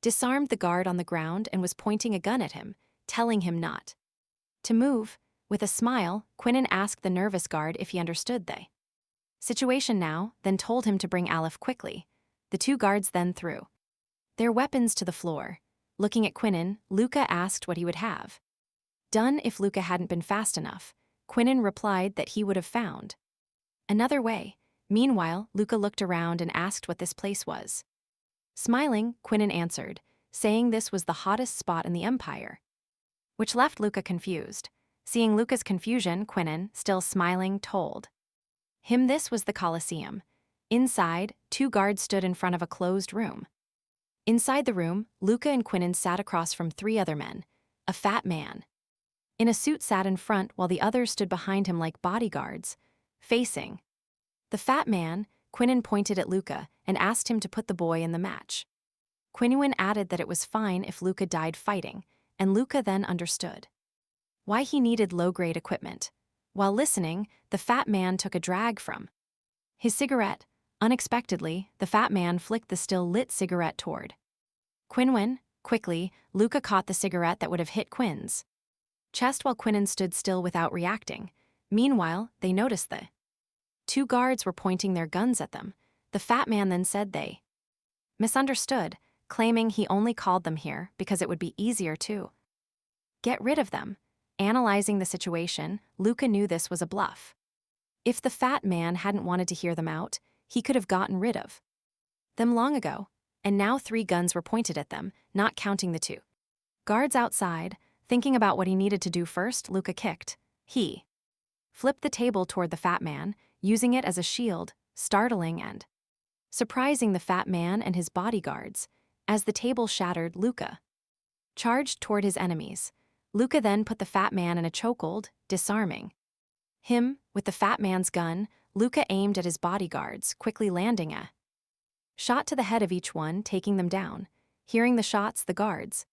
disarmed the guard on the ground and was pointing a gun at him, telling him not to move. With a smile, Qinyuan asked the nervous guard if he understood the situation now, then told him to bring Aleph quickly. The two guards then threw their weapons to the floor. Looking at Qinyuan, Luca asked what he would have done if Luca hadn't been fast enough. Qinyuan replied that he would have found another way. Meanwhile, Luca looked around and asked what this place was. Smiling, Qinyuan answered, saying this was the hottest spot in the empire, which left Luca confused. Seeing Luca's confusion, Qinyuan, still smiling, told him this was the Colosseum. Inside, two guards stood in front of a closed room. Inside the room, Luca and Qinyuan sat across from three other men. A fat man in a suit sat in front while the others stood behind him like bodyguards. Facing the fat man, Qinyuan pointed at Luca and asked him to put the boy in the match. Qinyuan added that it was fine if Luca died fighting, and Luca then understood why he needed low-grade equipment. While listening, the fat man took a drag from his cigarette. Unexpectedly, the fat man flicked the still-lit cigarette toward Qinyuan. Quickly, Luca caught the cigarette that would have hit Qinyuan's chest while Qinyuan stood still without reacting. Meanwhile, they noticed the two guards were pointing their guns at them. The fat man then said they misunderstood, claiming he only called them here because it would be easier to get rid of them. Analyzing the situation, Luca knew this was a bluff. If the fat man hadn't wanted to hear them out, he could have gotten rid of them long ago. And now three guns were pointed at them, not counting the two guards outside. Thinking about what he needed to do first, Luca kicked. He flipped the table toward the fat man, using it as a shield, startling and surprising the fat man and his bodyguards. As the table shattered, Luca charged toward his enemies. Luca then put the fat man in a chokehold, disarming him. With the fat man's gun, Luca aimed at his bodyguards, quickly landing a shot to the head of each one, taking them down. Hearing the shots, the guards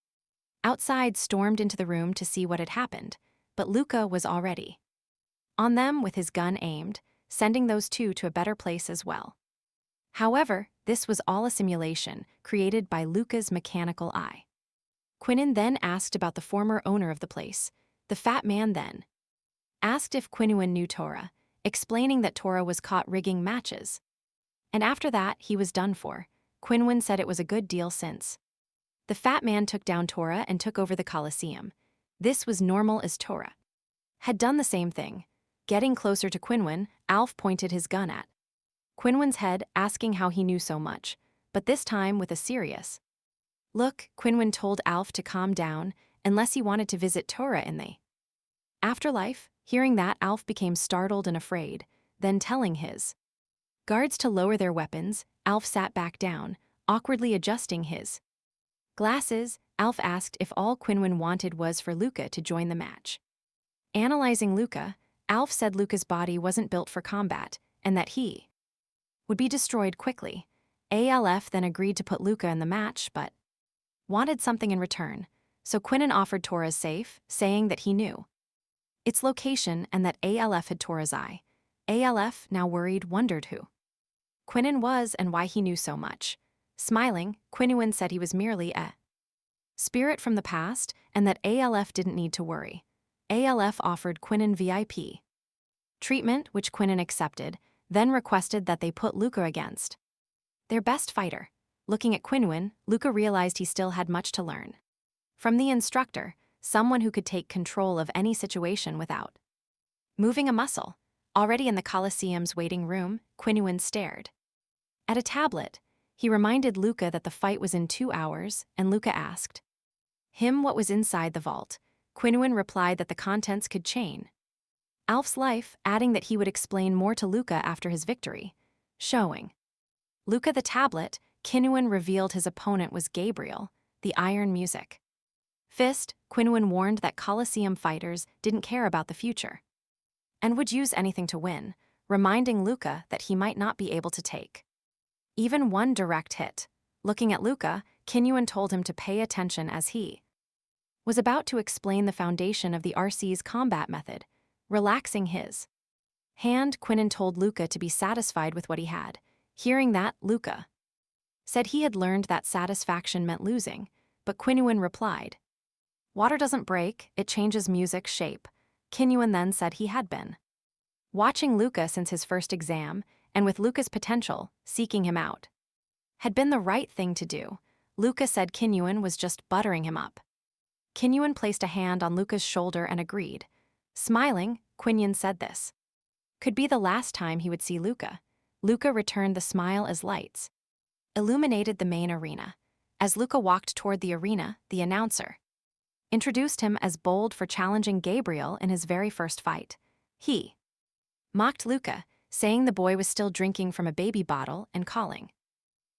outside stormed into the room to see what had happened, but Luca was already on them with his gun aimed, sending those two to a better place as well. However, this was all a simulation created by Luca's mechanical eye. Qinyuan then asked about the former owner of the place. The fat man then asked if Qinyuan knew Tora, explaining that Tora was caught rigging matches. And after that, he was done for. Qinyuan said it was a good deal since the fat man took down Tora and took over the Colosseum. This was normal as Tora had done the same thing. Getting closer to Qinyuan, Alf pointed his gun at Qinyuan's head, asking how he knew so much, but this time with a serious look. Qinyuan told Alf to calm down unless he wanted to visit Tora in the afterlife. Hearing that, Alf became startled and afraid, then telling his guards to lower their weapons, Alf sat back down, awkwardly adjusting his glasses. Alf asked if all Qinyuan wanted was for Luca to join the match. Analyzing Luca, Alf said Luca's body wasn't built for combat, and that he would be destroyed quickly. Alf then agreed to put Luca in the match, but wanted something in return, so Qinyuan offered Tora's safe, saying that he knew its location and that Alf had Tora's eye. Alf, now worried, wondered who Qinyuan was and why he knew so much. Smiling, Qinyuan said he was merely a spirit from the past and that Alf didn't need to worry. Alf offered Qinyuan VIP treatment, which Qinyuan accepted, then requested that they put Luca against their best fighter. Looking at Qinyuan, Luca realized he still had much to learn from the instructor, someone who could take control of any situation without moving a muscle. Already in the Colosseum's waiting room, Qinyuan stared at a tablet. He reminded Luca that the fight was in 2 hours, and Luca asked him what was inside the vault. Qinyuan replied that the contents could change Alf's life, adding that he would explain more to Luca after his victory, showing Luca the tablet, Kinnuan revealed his opponent was Gabriel, the iron music. Fist, Kinnuan warned that Colosseum fighters didn't care about the future and would use anything to win, reminding Luca that he might not be able to take even one direct hit. Looking at Luca, Kinnuan told him to pay attention as he was about to explain the foundation of the RC's combat method, relaxing his hand. Kinnuan told Luca to be satisfied with what he had. Hearing that, Luca said he had learned that satisfaction meant losing, but Kinnuan replied, "Water doesn't break, it changes music's shape." Kinnuan then said he had been watching Luca since his first exam, and with Luca's potential, seeking him out had been the right thing to do. Luca said Kinnuan was just buttering him up. Kinnuan placed a hand on Luca's shoulder and agreed. Smiling, Kinnuan said this could be the last time he would see Luca. Luca returned the smile as lights illuminated the main arena. As Luca walked toward the arena, the announcer introduced him as bold for challenging Gabriel in his very first fight. He mocked Luca, saying the boy was still drinking from a baby bottle and calling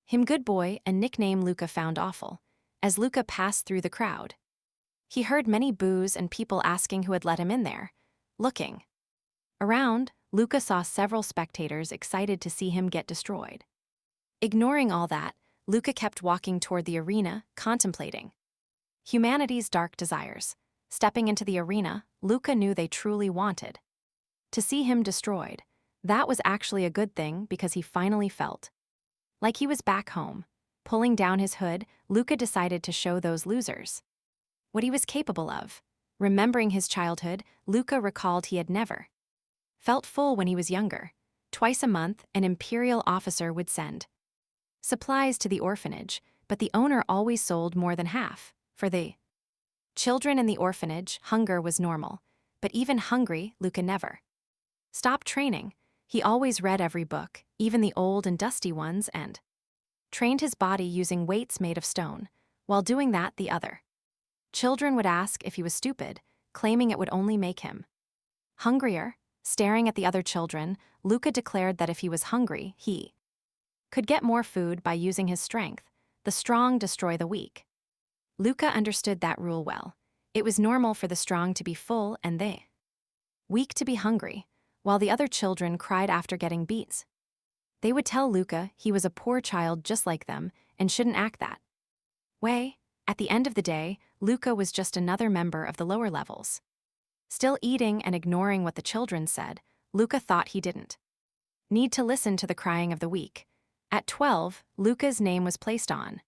him good boy, a nickname Luca found awful. As Luca passed through the crowd, he heard many boos and people asking who had let him in there. Looking around, Luca saw several spectators excited to see him get destroyed. Ignoring all that, Luca kept walking toward the arena, contemplating humanity's dark desires. Stepping into the arena, Luca knew they truly wanted to see him destroyed. That was actually a good thing because he finally felt like he was back home. Pulling down his hood, Luca decided to show those losers what he was capable of. Remembering his childhood, Luca recalled he had never felt full when he was younger. Twice a month, an imperial officer would send supplies to the orphanage, but the owner always sold more than half. For the children in the orphanage, hunger was normal, but even hungry, Luca never stopped training. He always read every book, even the old and dusty ones, and trained his body using weights made of stone. While doing that, the other children would ask if he was stupid, claiming it would only make him hungrier. Staring at the other children, Luca declared that if he was hungry, he could get more food by using his strength. The strong destroy the weak. Luca understood that rule well. It was normal for the strong to be full and the weak to be hungry, while the other children cried after getting beats. They would tell Luca he was a poor child just like them and shouldn't act that way. At the end of the day, Luca was just another member of the lower levels. Still eating and ignoring what the children said, Luca thought he didn't need to listen to the crying of the weak. At 12, Luca's name was placed on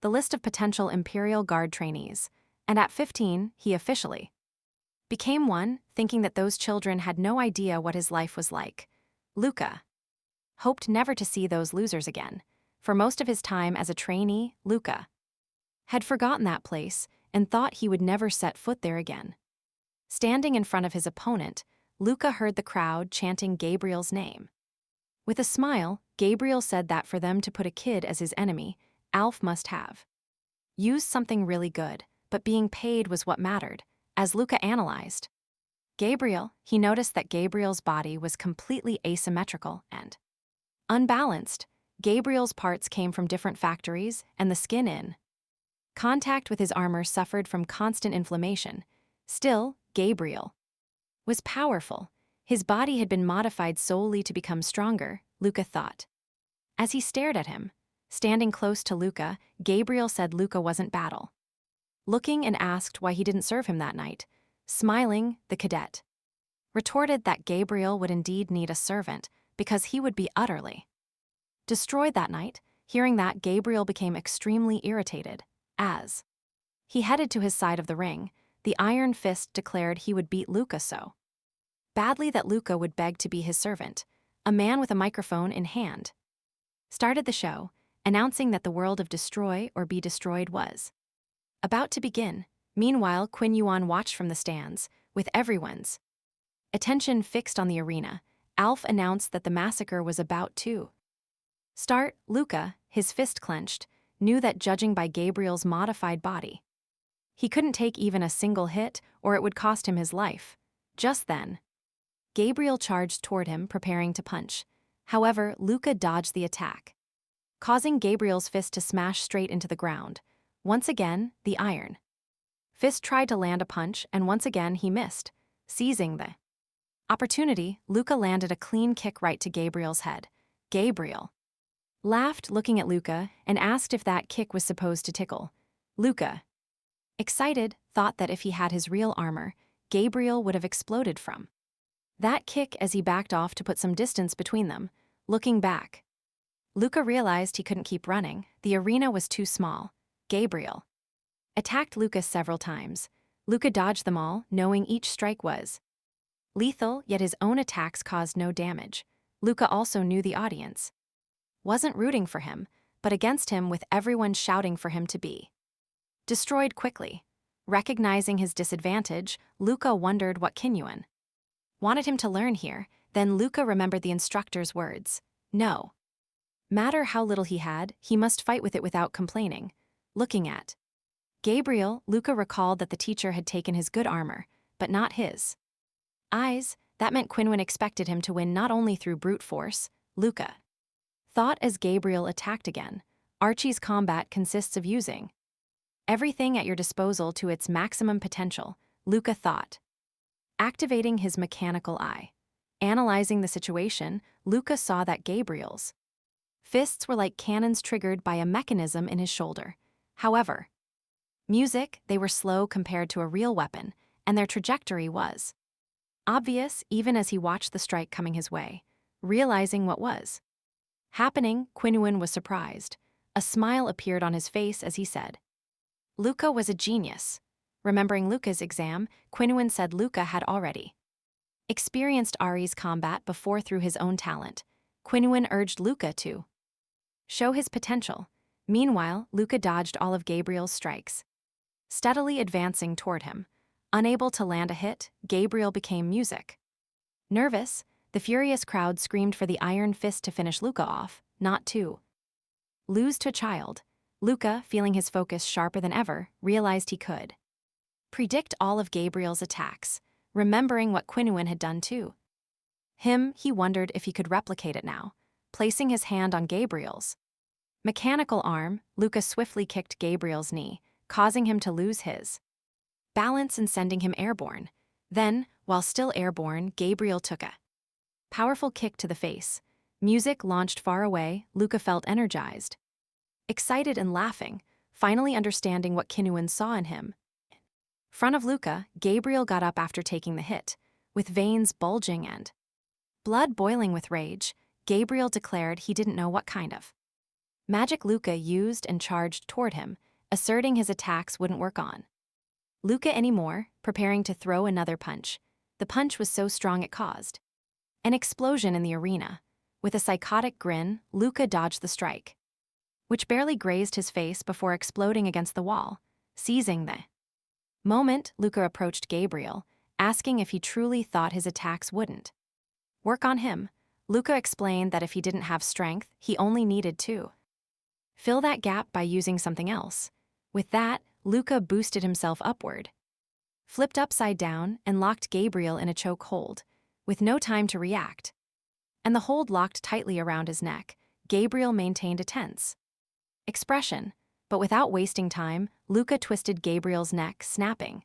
the list of potential Imperial Guard trainees, and at 15, he officially became one, thinking that those children had no idea what his life was like. Luca hoped never to see those losers again. For most of his time as a trainee, Luca had forgotten that place and thought he would never set foot there again. Standing in front of his opponent, Luca heard the crowd chanting Gabriel's name. With a smile, Gabriel said that for them to put a kid as his enemy, Alf must have used something really good, but being paid was what mattered. As Luca analyzed Gabriel, he noticed that Gabriel's body was completely asymmetrical and unbalanced. Gabriel's parts came from different factories, and the skin in contact with his armor suffered from constant inflammation. Still, Gabriel was powerful. His body had been modified solely to become stronger, Luca thought. As he stared at him, standing close to Luca, Gabriel said Luca wasn't battle looking and asked why he didn't serve him that night. Smiling, the cadet retorted that Gabriel would indeed need a servant because he would be utterly destroyed that night. Hearing that, Gabriel became extremely irritated. As he headed to his side of the ring, the Iron Fist declared he would beat Luca so badly that Luca would beg to be his servant. A man with a microphone in hand started the show, announcing that the world of Destroy or Be Destroyed was about to begin. Meanwhile, Kinnuan watched from the stands, with everyone's attention fixed on the arena. Alf announced that the massacre was about to start. Luca, his fist clenched, knew that judging by Gabriel's modified body, he couldn't take even a single hit or it would cost him his life. Just then, Gabriel charged toward him, preparing to punch. However, Luca dodged the attack. causing Gabriel's fist to smash straight into the ground. Once again, the iron fist tried to land a punch, and once again he missed. Seizing the opportunity, Luca landed a clean kick right to Gabriel's head. Gabriel laughed, looking at Luca, and asked if that kick was supposed to tickle. Luca, excited, thought that if he had his real armor, Gabriel would have exploded from that kick as he backed off to put some distance between them. Looking back, Luca realized he couldn't keep running. The arena was too small. Gabriel attacked Luca several times. Luca dodged them all, knowing each strike was lethal, yet his own attacks caused no damage. Luca also knew the audience wasn't rooting for him, but against him, with everyone shouting for him to be destroyed quickly. Recognizing his disadvantage, Luca wondered what Kinyuan wanted him to learn here. Then Luca remembered the instructor's words. No matter how little he had, he must fight with it without complaining. Looking at Gabriel, Luca recalled that the teacher had taken his good armor, but not his eyes. That meant Quinlan expected him to win not only through brute force. Luca thought as Gabriel attacked again. Archie's combat consists of using everything at your disposal to its maximum potential, Luca thought. Activating his mechanical eye. Analyzing the situation, Luca saw that Gabriel's fists were like cannons triggered by a mechanism in his shoulder. However, they were slow compared to a real weapon, and their trajectory was obvious even as he watched the strike coming his way. Realizing what was happening, Quinlan was surprised. A smile appeared on his face as he said, Luca was a genius. Remembering Luca's exam, Quinlan said Luca had already experienced Ari's combat before through his own talent. Quinlan urged Luca to show his potential. Meanwhile, Luca dodged all of Gabriel's strikes, steadily advancing toward him. Unable to land a hit, Gabriel became music. Nervous, the furious crowd screamed for the iron fist to finish Luca off, not to lose to a child. Luca, feeling his focus sharper than ever, realized he could predict all of Gabriel's attacks. Remembering what Quinlan had done to him, he wondered if he could replicate it now. Placing his hand on Gabriel's mechanical arm, Luca swiftly kicked Gabriel's knee, causing him to lose his balance and sending him airborne. Then, while still airborne, Gabriel took a powerful kick to the face. Music launched far away. Luca felt energized, excited and laughing, finally understanding what Kinuan saw in him. In front of Luca, Gabriel got up after taking the hit. With veins bulging and blood boiling with rage, Gabriel declared he didn't know what kind of magic Luca used and charged toward him, asserting his attacks wouldn't work on Luca anymore, preparing to throw another punch. The punch was so strong it caused an explosion in the arena. With a psychotic grin, Luca dodged the strike, which barely grazed his face before exploding against the wall. Seizing the moment, Luca approached Gabriel, asking if he truly thought his attacks wouldn't work on him. Luca explained that if he didn't have strength, he only needed to fill that gap by using something else. With that, Luca boosted himself upward, flipped upside down, and locked Gabriel in a choke hold, with no time to react. And the hold locked tightly around his neck. Gabriel maintained a tense expression, but without wasting time, Luca twisted Gabriel's neck, snapping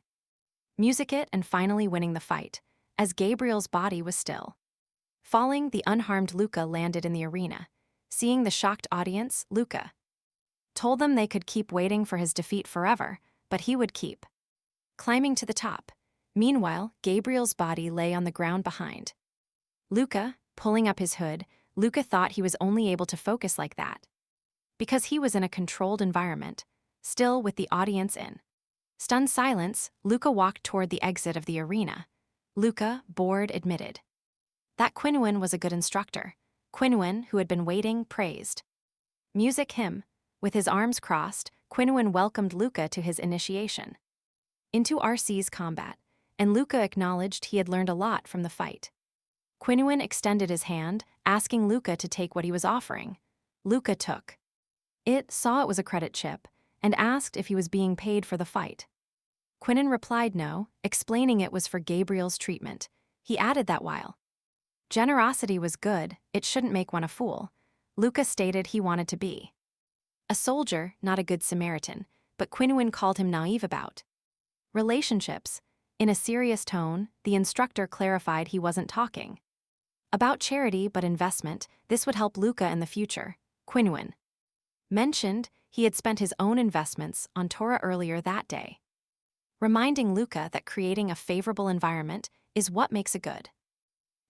it and finally winning the fight. As Gabriel's body was still falling, the unharmed Luca landed in the arena. Seeing the shocked audience, Luca told them they could keep waiting for his defeat forever, but he would keep climbing to the top. Meanwhile, Gabriel's body lay on the ground behind Luca. Pulling up his hood, Luca thought he was only able to focus like that because he was in a controlled environment. Still, with the audience in stunned silence, Luca walked toward the exit of the arena. Luca, bored, admitted that Quinlan was a good instructor. Quinlan, who had been waiting, praised him. With his arms crossed, Quinlan welcomed Luca to his initiation into RC's combat, and Luca acknowledged he had learned a lot from the fight. Quinlan extended his hand, asking Luca to take what he was offering. Luca took it, saw it was a credit chip, and asked if he was being paid for the fight. Quinlan replied no, explaining it was for Gabriel's treatment. He added that while generosity was good, it shouldn't make one a fool. Luca stated he wanted to be a soldier, not a good Samaritan, but Quinhuan called him naive about relationships. In a serious tone, the instructor clarified he wasn't talking about charity but investment. This would help Luca in the future. Quinhuan mentioned he had spent his own investments on Torah earlier that day, reminding Luca that creating a favorable environment is what makes a good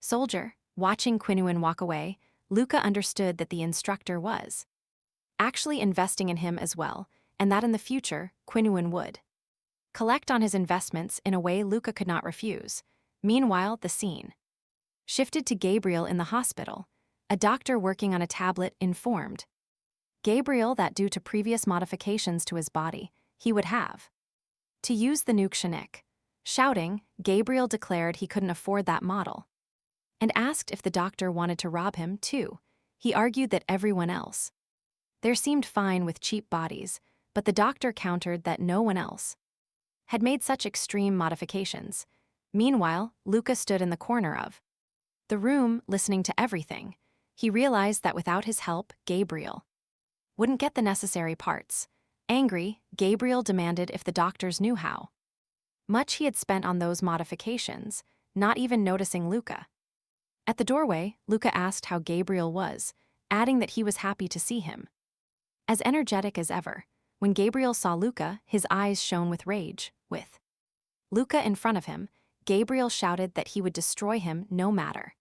soldier. Watching Quinhuan walk away, Luca understood that the instructor was actually investing in him as well, and that in the future, Quinhuan would collect on his investments in a way Luca could not refuse. Meanwhile, the scene shifted to Gabriel in the hospital. A doctor working on a tablet informed Gabriel that due to previous modifications to his body, he would have to use the nuke Shinik. Shouting, Gabriel declared he couldn't afford that model and asked if the doctor wanted to rob him, too. He argued that everyone else there seemed fine with cheap bodies, but the doctor countered that no one else had made such extreme modifications. Meanwhile, Luca stood in the corner of the room, listening to everything. He realized that without his help, Gabriel wouldn't get the necessary parts. Angry, Gabriel demanded if the doctors knew how much he had spent on those modifications, not even noticing Luca. At the doorway, Luca asked how Gabriel was, adding that he was happy to see him as energetic as ever. When Gabriel saw Luca, his eyes shone with rage. With Luca in front of him, Gabriel shouted that he would destroy him no matter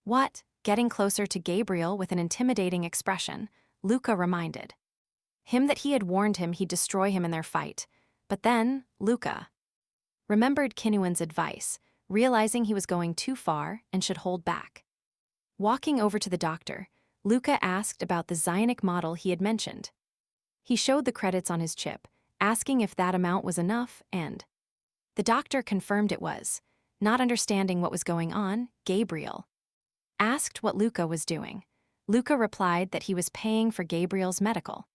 what. Getting closer to Gabriel with an intimidating expression, Luca reminded him that he had warned him he'd destroy him in their fight. But then, Luca remembered Quinhuan's advice, realizing he was going too far and should hold back. Walking over to the doctor, Luca asked about the Zionic model he had mentioned. He showed the credits on his chip, asking if that amount was enough, and the doctor confirmed it was. Not understanding what was going on, Gabriel asked what Luca was doing. Luca replied that he was paying for Gabriel's medical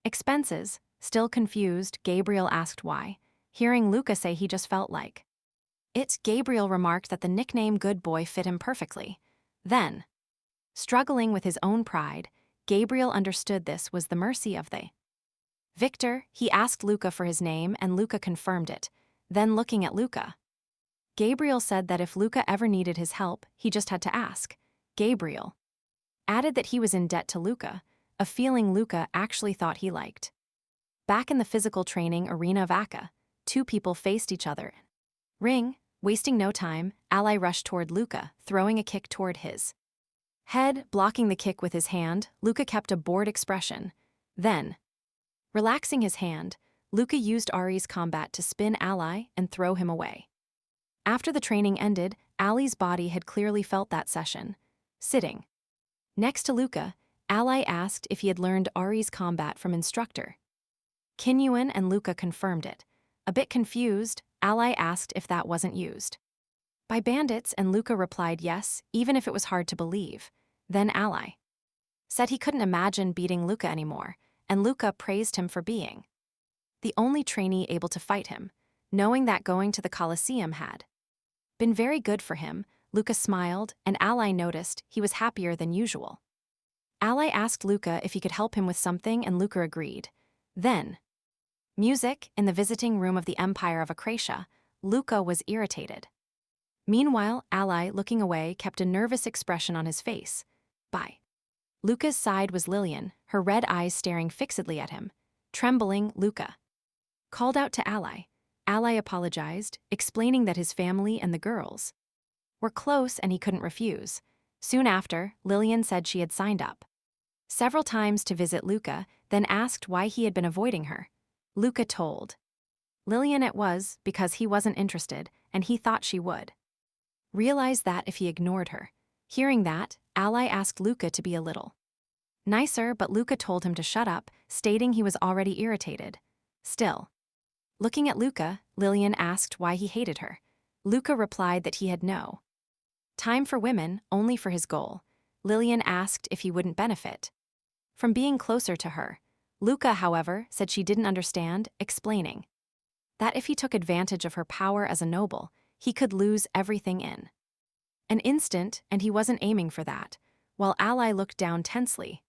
expenses. Still confused, Gabriel asked why. Hearing Luca say he just felt like it, Gabriel remarked that the nickname Good Boy fit him perfectly. Then, struggling with his own pride, Gabriel understood this was the mercy of the victor. He asked Luca for his name and Luca confirmed it. Then looking at Luca, Gabriel said that if Luca ever needed his help, he just had to ask. Gabriel added that he was in debt to Luca, a feeling Luca actually thought he liked. Back in the physical training arena of Akka, two people faced each other. Ring, wasting no time, Ally rushed toward Luca, throwing a kick toward his head. Blocking the kick with his hand, Luca kept a bored expression. Then, relaxing his hand, Luca used Ari's combat to spin Ally and throw him away. After the training ended, Ally's body had clearly felt that session. Sitting next to Luca, Ally asked if he had learned Ari's combat from instructor Quinhuan, and Luca confirmed it. A bit confused, Ally asked if that wasn't used by bandits, and Luca replied yes, even if it was hard to believe. Then Ally said he couldn't imagine beating Luca anymore, and Luca praised him for being the only trainee able to fight him. Knowing that going to the Colosseum had been very good for him, Luca smiled, and Ally noticed he was happier than usual. Ally asked Luca if he could help him with something, and Luca agreed. Then, music in the visiting room of the Empire of Akrasia, Luca was irritated. Meanwhile, Ally, looking away, kept a nervous expression on his face. By Luca's side was Lillian, her red eyes staring fixedly at him. Trembling, Luca called out to Ally. Ally apologized, explaining that his family and the girls were close and he couldn't refuse. Soon after, Lillian said she had signed up several times to visit Luca, then asked why he had been avoiding her. Luca told Lillian it was because he wasn't interested and he thought she would realize that if he ignored her. Hearing that, Ally asked Luca to be a little nicer, but Luca told him to shut up, stating he was already irritated. Still looking at Luca, Lillian asked why he hated her. Luca replied that he had no time for women, only for his goal. Lillian asked if he wouldn't benefit from being closer to her. Luca, however, said she didn't understand, explaining that if he took advantage of her power as a noble, he could lose everything in an instant, and he wasn't aiming for that. while Ally looked down tensely.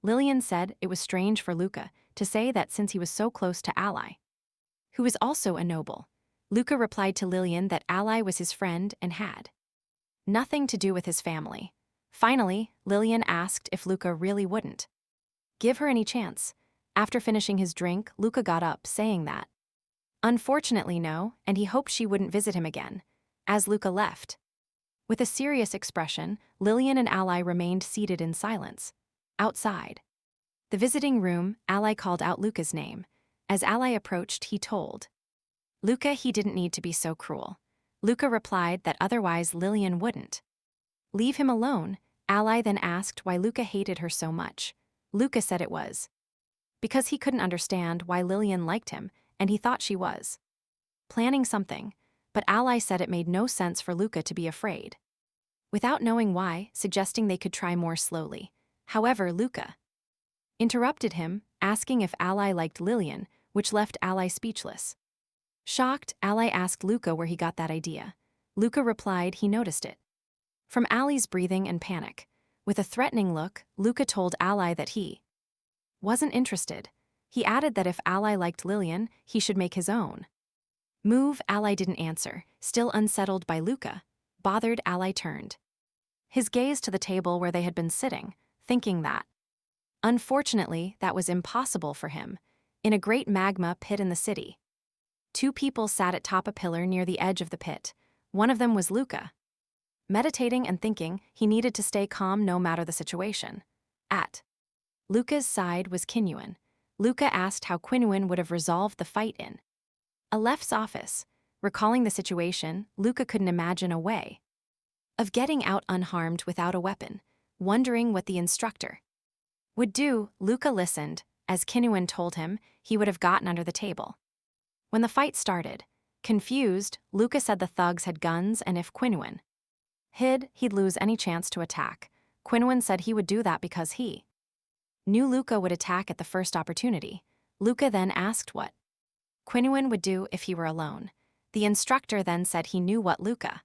Lillian said it was strange for Luca to say that since he was so close to Ally, who was also a noble. Luca replied to Lillian that Ally was his friend and had nothing to do with his family. Finally, Lillian asked if Luca really wouldn't give her any chance. After finishing his drink, Luca got up, saying that unfortunately no, and he hoped she wouldn't visit him again. As Luca left, with a serious expression, Lillian and Ally remained seated in silence. Outside the visiting room, Ally called out Luca's name. As Ally approached, he told Luca he didn't need to be so cruel. Luca replied that otherwise Lillian wouldn't leave him alone. Ally then asked why Luca hated her so much. Luca said it was because he couldn't understand why Lillian liked him, and he thought she was planning something, but Ally said it made no sense for Luca to be afraid, without knowing why, suggesting they could try more slowly. However, Luca interrupted him, asking if Ally liked Lillian, which left Ally speechless. Shocked, Ally asked Luca where he got that idea. Luca replied he noticed it from Ally's breathing and panic. With a threatening look, Luca told Ally that he wasn't interested. He added that if Ally liked Lillian, he should make his own move. Ally didn't answer. Still unsettled by Luca, bothered, Ally turned his gaze to the table where they had been sitting, thinking that unfortunately that was impossible for him. In a great magma pit in the city, two people sat atop a pillar near the edge of the pit. One of them was Luca, meditating and thinking he needed to stay calm no matter the situation. At Luca's side was Kinuan. Luca asked how Qinuan would have resolved the fight in Aleph's office. Recalling the situation, Luca couldn't imagine a way of getting out unharmed without a weapon. Wondering what the instructor would do, Luca listened. As Kinuan told him, he would have gotten under the table when the fight started. Confused, Luca said the thugs had guns and if Qinuan hid, he'd lose any chance to attack. Qinuan said he would do that because he knew Luca would attack at the first opportunity. Luca then asked what Qinuan would do if he were alone. The instructor then said he knew what Luca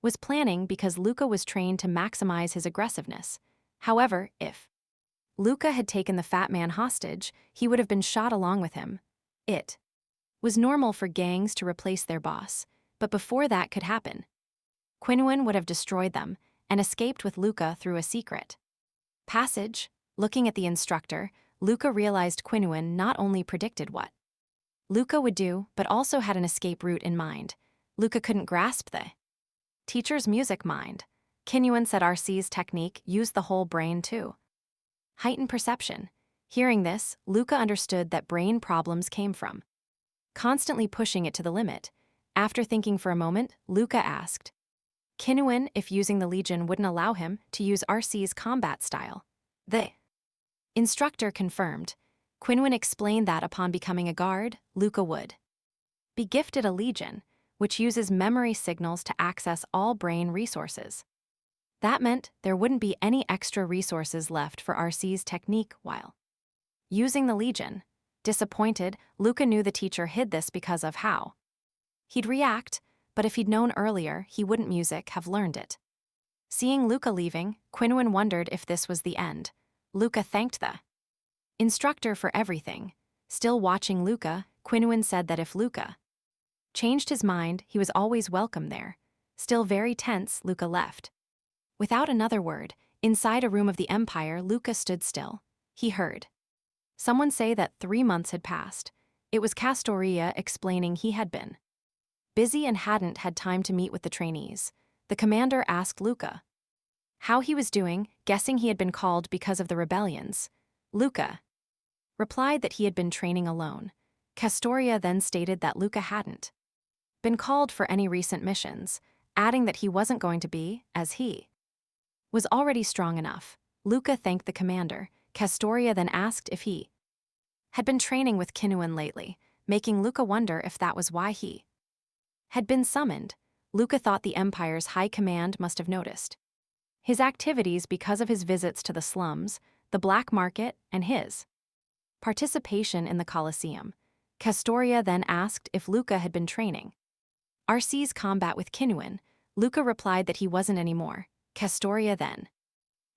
was planning because Luca was trained to maximize his aggressiveness. However, if Luca had taken the fat man hostage, he would have been shot along with him. It was normal for gangs to replace their boss, but before that could happen, Qinuan would have destroyed them and escaped with Luca through a secret passage. Looking at the instructor, Luca realized Qinuan not only predicted what Luca would do, but also had an escape route in mind. Luca couldn't grasp the teacher's music mind. Qinuan said RC's technique used the whole brain to heighten perception. Hearing this, Luca understood that brain problems came from constantly pushing it to the limit. After thinking for a moment, Luca asked Qinuan if using the Legion wouldn't allow him to use RC's combat style. The instructor confirmed. Qinuan explained that upon becoming a guard, Luca would be gifted a Legion, which uses memory signals to access all brain resources. That meant there wouldn't be any extra resources left for RC's technique while using the Legion. Disappointed, Luca knew the teacher hid this because of how he'd react, but if he'd known earlier, he wouldn't have learned it. Seeing Luca leaving, Qinuan wondered if this was the end. Luca thanked the instructor for everything. Still watching Luca, Qinuan said that if Luca changed his mind, he was always welcome there. Still very tense, Luca left without another word. Inside a room of the Empire, Luca stood still. He heard someone say that 3 months had passed. It was Castoria explaining he had been busy and hadn't had time to meet with the trainees. The commander asked Luca how he was doing, guessing he had been called because of the rebellions. Luca replied that he had been training alone. Castoria then stated that Luca hadn't been called for any recent missions, adding that he wasn't going to be, as he was already strong enough. Luca thanked the commander. Castoria then asked if he had been training with Qinuan lately, making Luca wonder if that was why he had been summoned. Luca thought the Empire's high command must have noticed his activities because of his visits to the slums, the black market, and his participation in the Colosseum. Castoria then asked if Luca had been training RC's combat with Qinuan. Luca replied that he wasn't anymore. Castoria then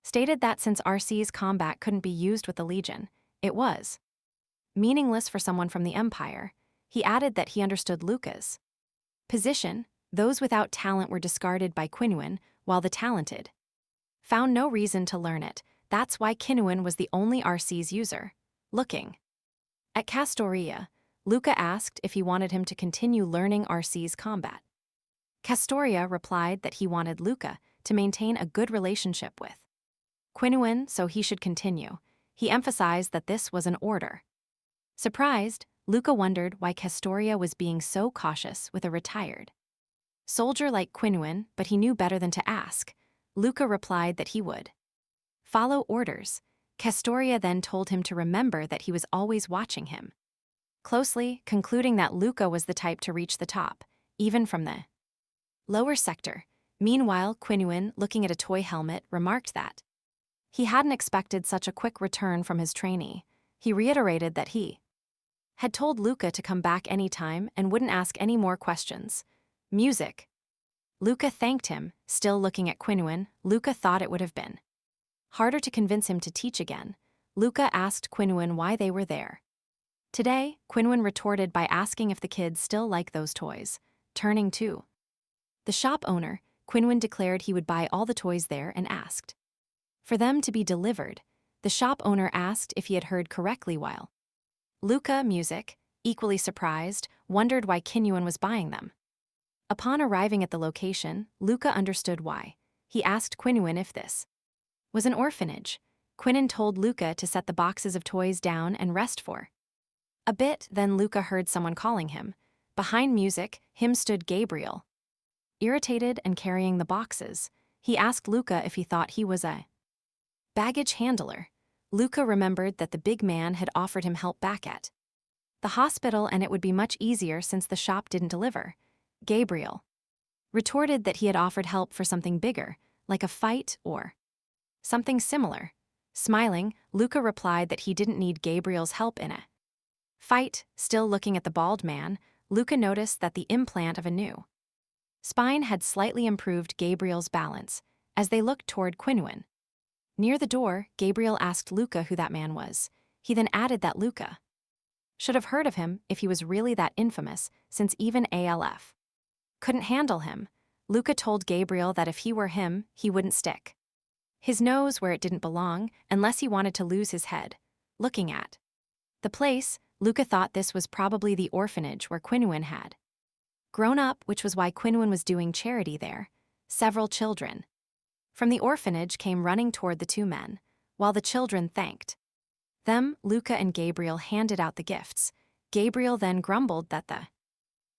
stated that since RC's combat couldn't be used with the Legion, it was meaningless for someone from the Empire. He added that he understood Luca's position. Those without talent were discarded by Quinhuan, while the talented found no reason to learn it. That's why Quinhuan was the only RC's user. Looking at Castoria, Luca asked if he wanted him to continue learning RC's combat. Castoria replied that he wanted Luca to maintain a good relationship with Quinhuan, so he should continue. He emphasized that this was an order. Surprised, Luca wondered why Castoria was being so cautious with a retired soldier like Quinhuan, but he knew better than to ask. Luca replied that he would follow orders. Castoria then told him to remember that he was always watching him closely, concluding that Luca was the type to reach the top, even from the lower sector. Meanwhile, Quinhuan, looking at a toy helmet, remarked that he hadn't expected such a quick return from his trainee. He reiterated that he had told Luca to come back anytime and wouldn't ask any more questions. Music. Luca thanked him, still looking at Quinhuan. Luca thought it would have been harder to convince him to teach again. Luca asked Quinhuan why they were there today. Quinhuan retorted by asking if the kids still like those toys. Turning to the shop owner, Quinhuan declared he would buy all the toys there and asked for them to be delivered. The shop owner asked if he had heard correctly, while Luca, music, equally surprised, wondered why Quinhuan was buying them. Upon arriving at the location, Luca understood why. He asked Quinhuan if this was an orphanage. Quinhuan told Luca to set the boxes of toys down and rest for a bit. Then Luca heard someone calling him. Behind music, him stood Gabriel, irritated and carrying the boxes. He asked Luca if he thought he was a baggage handler. Luca remembered that the big man had offered him help back at the hospital, and it would be much easier since the shop didn't deliver. Gabriel retorted that he had offered help for something bigger, like a fight or something similar. Smiling, Luca replied that he didn't need Gabriel's help in a fight. Still looking at the bald man, Luca noticed that the implant of a new spine had slightly improved Gabriel's balance. As they looked toward Quinhuan near the door, Gabriel asked Luca who that man was. He then added that Luca should have heard of him if he was really that infamous, since even ALF couldn't handle him. Luca told Gabriel that if he were him, he wouldn't stick his nose where it didn't belong unless he wanted to lose his head. Looking at the place, Luca thought this was probably the orphanage where Quinhuan had grown up, which was why Quinhuan was doing charity there. Several children from the orphanage came running toward the two men. While the children thanked them, Luca and Gabriel handed out the gifts. Gabriel then grumbled that the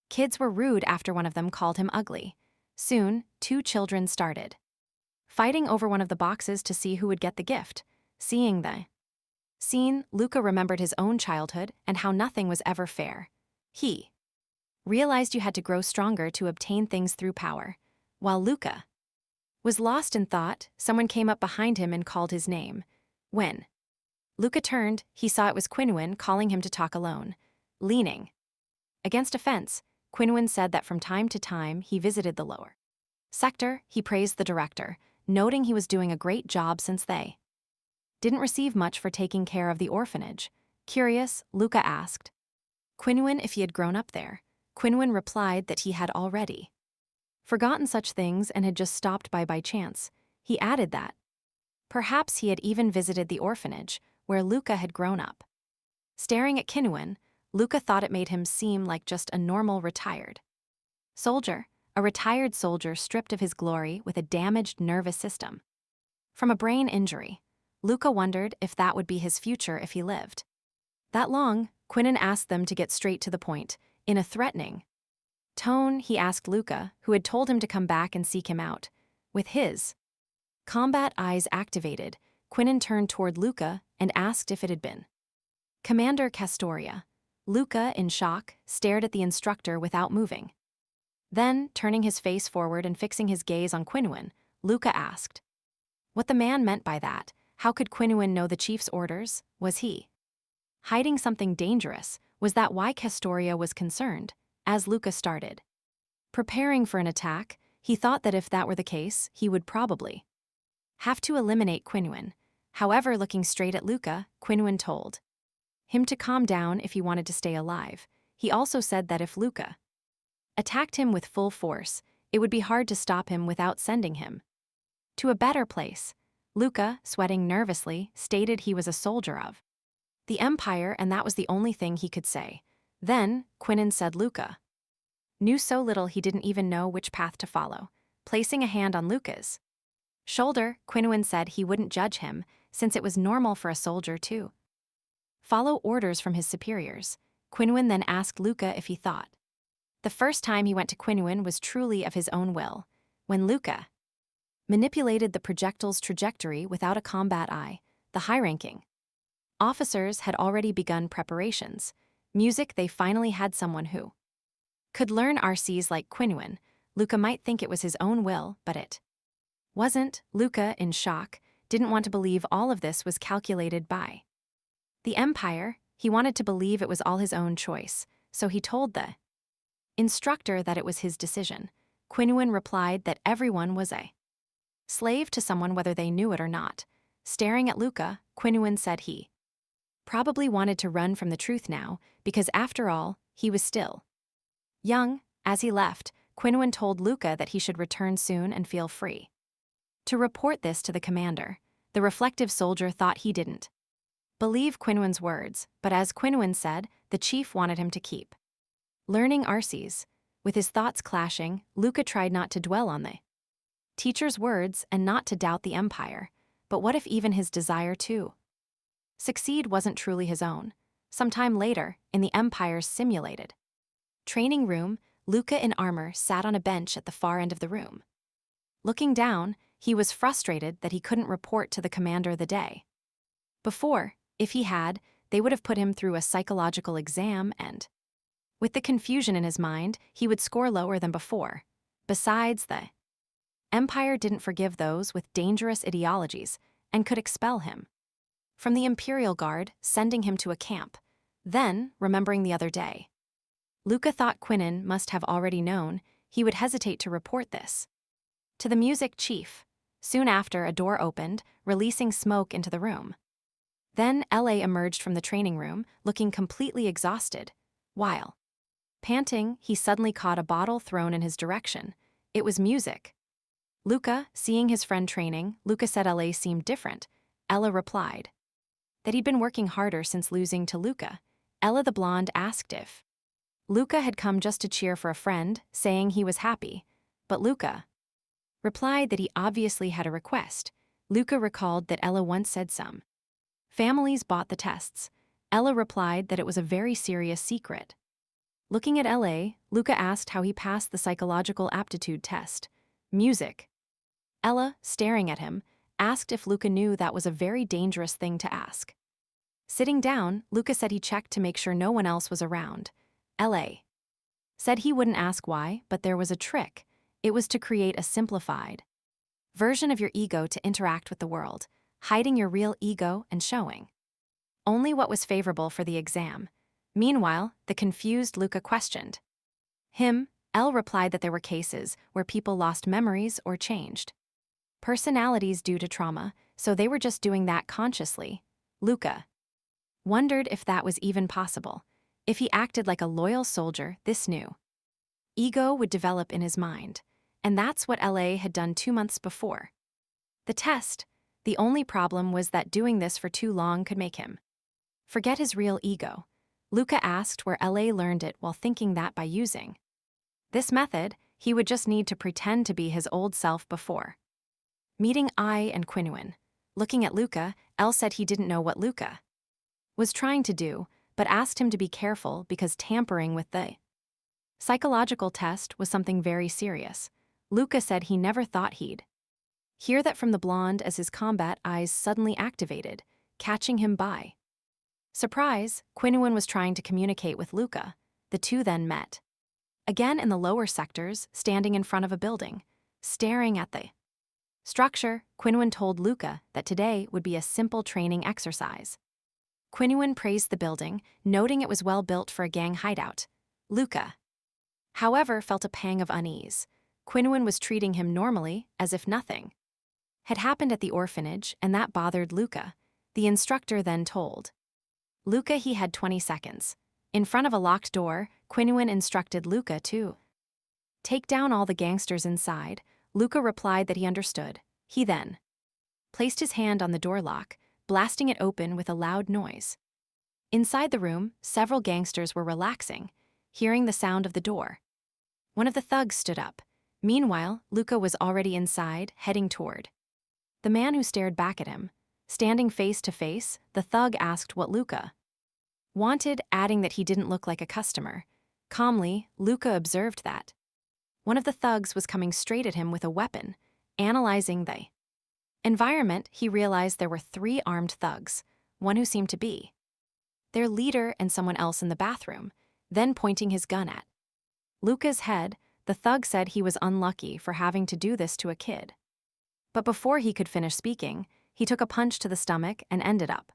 kids were rude after one of them called him ugly. Soon, two children started fighting over one of the boxes to see who would get the gift. Seeing the scene, Luca remembered his own childhood and how nothing was ever fair. He realized you had to grow stronger to obtain things through power. While Luca was lost in thought, someone came up behind him and called his name. When Luca turned, he saw it was Quinhuan calling him to talk alone. Leaning against a fence, Quinhuan said that from time to time he visited the lower sector. He praised the director, noting he was doing a great job since they didn't receive much for taking care of the orphanage. Curious, Luca asked Quinhuan if he had grown up there. Quinhuan replied that he had already forgotten such things and had just stopped by chance. He added that perhaps he had even visited the orphanage where Luca had grown up. Staring at Quinhuan, Luca thought it made him seem like just a normal retired soldier, a retired soldier stripped of his glory with a damaged nervous system from a brain injury. Luca wondered if that would be his future if he lived that long. Quinhuan asked them to get straight to the point. In a threatening tone, he asked Luca, who had told him to come back and seek him out. With his combat eyes activated, Quinhuan turned toward Luca and asked if it had been Commander Castoria. Luca, in shock, stared at the instructor without moving. Then, turning his face forward and fixing his gaze on Quinhuan, Luca asked what the man meant by that. How could Quinhuan know the chief's orders? Was he hiding something dangerous? Was that why Castoria was concerned? As Luca started preparing for an attack, he thought that if that were the case, he would probably Have to eliminate Quinwen. However, looking straight at Luca, Quinwen told him to calm down if he wanted to stay alive. He also said that if Luca attacked him with full force, it would be hard to stop him without sending him to a better place. Luca, sweating nervously, stated he was a soldier of the Empire, and that was the only thing he could say. Then, Quinwen said Luca knew so little he didn't even know which path to follow. Placing a hand on Luca's shoulder, Quinwen said he wouldn't judge him, since it was normal for a soldier to follow orders from his superiors. Quinwen then asked Luca if he thought the first time he went to Quinwen was truly of his own will, when Luca manipulated the projectile's trajectory without a combat eye. The high-ranking officers had already begun preparations. Music, they finally had someone who could learn RCs like Quinwen. Luca might think it was his own will, but it wasn't. Luca, in shock, didn't want to believe all of this was calculated by the Empire. He wanted to believe it was all his own choice, so he told the instructor that it was his decision. Quinwen replied that everyone was a slave to someone whether they knew it or not. Staring at Luca, Quinwen said he probably wanted to run from the truth now, because after all, he was still young. As he left, Quinwen told Luca that he should return soon and feel free to report this to the commander. The reflective soldier thought he didn't believe Quinwen's words, but as Quinwen said, the chief wanted him to keep learning RCs. With his thoughts clashing, Luca tried not to dwell on the teacher's words and not to doubt the Empire. But what if even his desire to succeed wasn't truly his own? Sometime later, in the Empire's simulated training room, Luca in armor sat on a bench at the far end of the room. Looking down, he was frustrated that he couldn't report to the commander the day before. If he had, they would have put him through a psychological exam, and with the confusion in his mind, he would score lower than before. Besides, the Empire didn't forgive those with dangerous ideologies and could expel him from the Imperial Guard, sending him to a camp. Then, remembering the other day, Luca thought Quinwen must have already known. He would hesitate to report this to the music chief. Soon after, a door opened, releasing smoke into the room. Then LA emerged from the training room, looking completely exhausted. While panting, he suddenly caught a bottle thrown in his direction. It was music. Luca, seeing his friend training, Luca said LA seemed different. Ella replied that he'd been working harder since losing to Luca. Ella the blonde asked if Luca had come just to cheer for a friend, saying he was happy. But Luca replied that he obviously had a request. Luca recalled that Ella once said some families bought the tests. Ella replied that it was a very serious secret. Looking at LA, Luca asked how he passed the psychological aptitude test. Music. Ella, staring at him, asked if Luca knew that was a very dangerous thing to ask. Sitting down, Luca said he checked to make sure no one else was around. LA said he wouldn't ask why, but there was a trick. It was to create a simplified version of your ego to interact with the world, hiding your real ego and showing only what was favorable for the exam. Meanwhile, the confused Luca questioned him. Elle replied that there were cases where people lost memories or changed personalities due to trauma, so they were just doing that consciously. Luca wondered if that was even possible. If he acted like a loyal soldier, this new ego would develop in his mind. And that's what LA had done 2 months before the test. The only problem was that doing this for too long could make him forget his real ego. Luca asked where LA learned it while thinking that by using this method, he would just need to pretend to be his old self before meeting I and Quinwen. Looking at Luca, Elle said he didn't know what Luca was trying to do, but asked him to be careful because tampering with the psychological test was something very serious. Luca said he never thought he'd hear that from the blonde as his combat eyes suddenly activated, catching him by surprise. Quinwen was trying to communicate with Luca. The two then met again in the lower sectors, standing in front of a building, staring at the structure. Quinwen told Luca that today would be a simple training exercise. Quinwen praised the building, noting it was well built for a gang hideout. Luca, however, felt a pang of unease. Quinwen was treating him normally, as if nothing had happened at the orphanage, and that bothered Luca. The instructor then told Luca he had 20 seconds. In front of a locked door, Qinyuan instructed Luca to take down all the gangsters inside. Luca replied that he understood. He then placed his hand on the door lock, blasting it open with a loud noise. Inside the room, several gangsters were relaxing, hearing the sound of the door. One of the thugs stood up. Meanwhile, Luca was already inside, heading toward the man who stared back at him. Standing face to face, the thug asked what Luca wanted, adding that he didn't look like a customer. Calmly, Luca observed that one of the thugs was coming straight at him with a weapon. Analyzing the environment, he realized there were 3 armed thugs, one who seemed to be their leader and someone else in the bathroom. Then pointing his gun at Luca's head, the thug said he was unlucky for having to do this to a kid. But before he could finish speaking, he took a punch to the stomach and ended up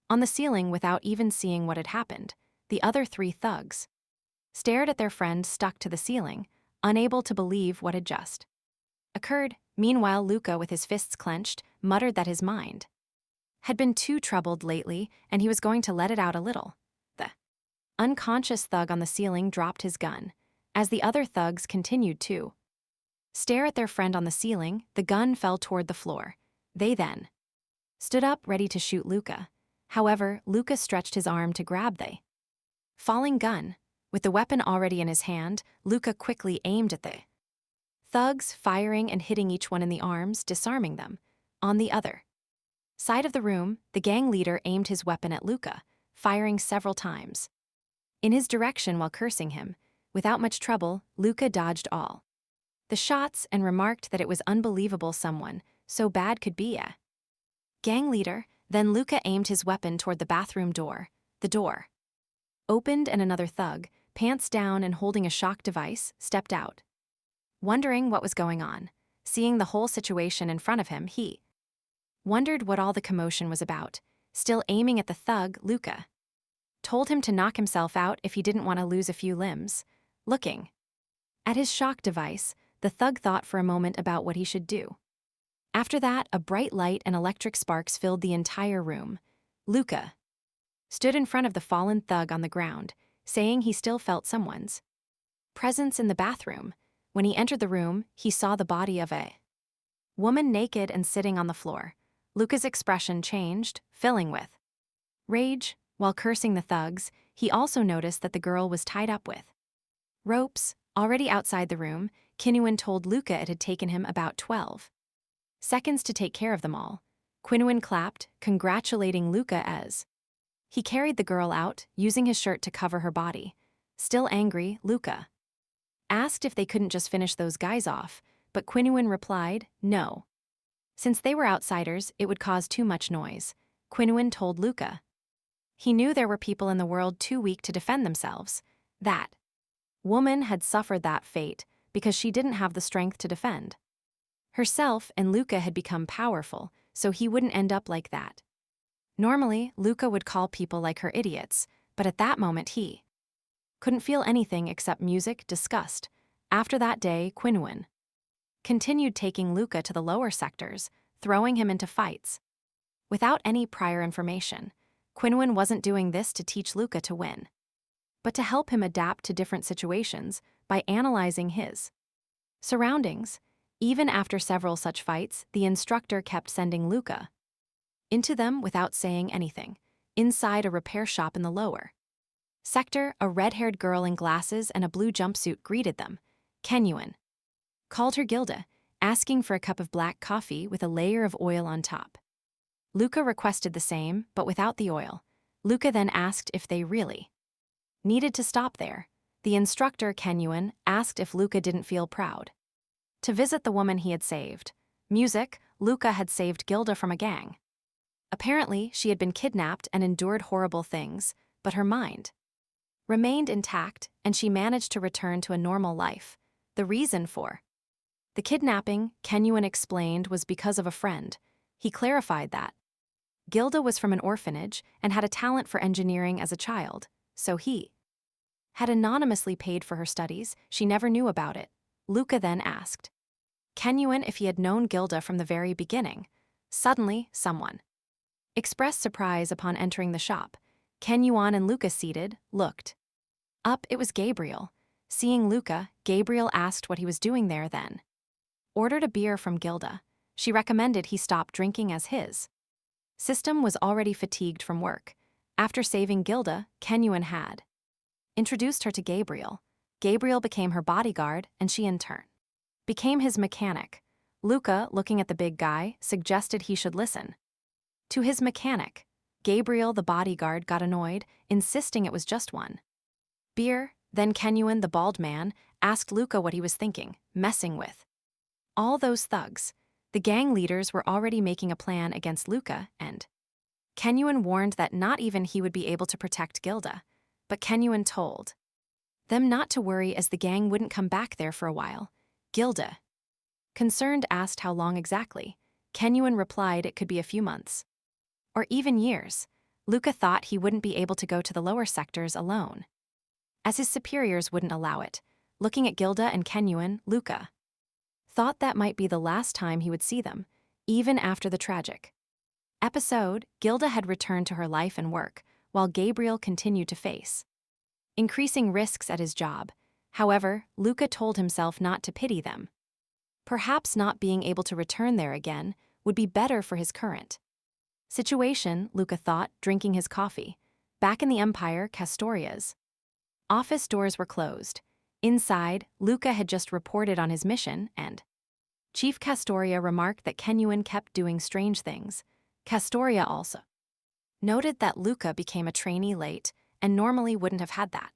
on the ceiling without even seeing what had happened. The other 3 thugs stared at their friend stuck to the ceiling, unable to believe what had just occurred. Meanwhile, Luca, with his fists clenched, muttered that his mind had been too troubled lately and he was going to let it out a little. The unconscious thug on the ceiling dropped his gun. As the other thugs continued to stare at their friend on the ceiling, the gun fell toward the floor. They then stood up ready to shoot Luca. However, Luca stretched his arm to grab the falling gun. With the weapon already in his hand, Luca quickly aimed at the thugs, firing and hitting each one in the arms, disarming them. On the other side of the room, the gang leader aimed his weapon at Luca, firing several times in his direction while cursing him. Without much trouble, Luca dodged all the shots and remarked that it was unbelievable someone so bad could be a gang leader. Then Luca aimed his weapon toward the bathroom door. The door opened and another thug, pants down and holding a shock device, stepped out. Wondering what was going on, seeing the whole situation in front of him, he wondered what all the commotion was about. Still aiming at the thug, Luca told him to knock himself out if he didn't want to lose a few limbs. Looking at his shock device, the thug thought for a moment about what he should do. After that, a bright light and electric sparks filled the entire room. Luca stood in front of the fallen thug on the ground, saying he still felt someone's presence in the bathroom. When he entered the room, he saw the body of a woman naked and sitting on the floor. Luca's expression changed, filling with rage. While cursing the thugs, he also noticed that the girl was tied up with ropes. Already outside the room, Qinyuan told Luca it had taken him about 12 seconds to take care of them all. Qinyuan clapped, congratulating Luca as he carried the girl out, using his shirt to cover her body. Still angry, Luca asked if they couldn't just finish those guys off, but Qinyuan replied, no. Since they were outsiders, it would cause too much noise. Qinyuan told Luca he knew there were people in the world too weak to defend themselves. That woman had suffered that fate because she didn't have the strength to defend herself, and Luca had become powerful, so he wouldn't end up like that. Normally, Luca would call people like her idiots, but at that moment he couldn't feel anything except music, disgust. After that day, Qinyuan continued taking Luca to the lower sectors, throwing him into fights. Without any prior information, Qinyuan wasn't doing this to teach Luca to win, but to help him adapt to different situations by analyzing his surroundings. Even after several such fights, the instructor kept sending Luca into them without saying anything. Inside a repair shop in the lower sector, a red-haired girl in glasses and a blue jumpsuit greeted them. Qinyuan called her Gilda, asking for a cup of black coffee with a layer of oil on top. Luca requested the same, but without the oil. Luca then asked if they really needed to stop there. The instructor, Qinyuan, asked if Luca didn't feel proud to visit the woman he had saved. Music, Luca had saved Gilda from a gang. Apparently, she had been kidnapped and endured horrible things, but her mind remained intact and she managed to return to a normal life. The reason for the kidnapping, Qinyuan explained, was because of a friend. He clarified that Gilda was from an orphanage and had a talent for engineering as a child, so he had anonymously paid for her studies. She never knew about it. Luca then asked Kenyuan if he had known Gilda from the very beginning. Suddenly, someone expressed surprise upon entering the shop. Kenyuan and Luca seated, looked up. It was Gabriel. Seeing Luca, Gabriel asked what he was doing there then. Ordered a beer from Gilda. She recommended he stop drinking as his system was already fatigued from work. After saving Gilda, Kenyuan had introduced her to Gabriel. Gabriel became her bodyguard, and she in turn became his mechanic. Luca, looking at the big guy, suggested he should listen to his mechanic. Gabriel, the bodyguard, got annoyed, insisting it was just one beer. Then Kenyuan, the bald man, asked Luca what he was thinking, messing with all those thugs. The gang leaders were already making a plan against Luca, and Kenyuan warned that not even he would be able to protect Gilda. But Kenyuan told them not to worry as the gang wouldn't come back there for a while. Gilda, concerned, asked how long exactly. Kenyuan replied it could be a few months or even years. Luca thought he wouldn't be able to go to the lower sectors alone, as his superiors wouldn't allow it. Looking at Gilda and Kenyuan, Luca thought that might be the last time he would see them. Even after the tragic episode, Gilda had returned to her life and work, while Gabriel continued to face increasing risks at his job. However, Luca told himself not to pity them. Perhaps not being able to return there again would be better for his current situation, Luca thought, drinking his coffee. Back in the Empire, Castoria's office doors were closed. Inside, Luca had just reported on his mission, and Chief Castoria remarked that Kenyuan kept doing strange things. Castoria also noted that Luca became a trainee late and normally wouldn't have had that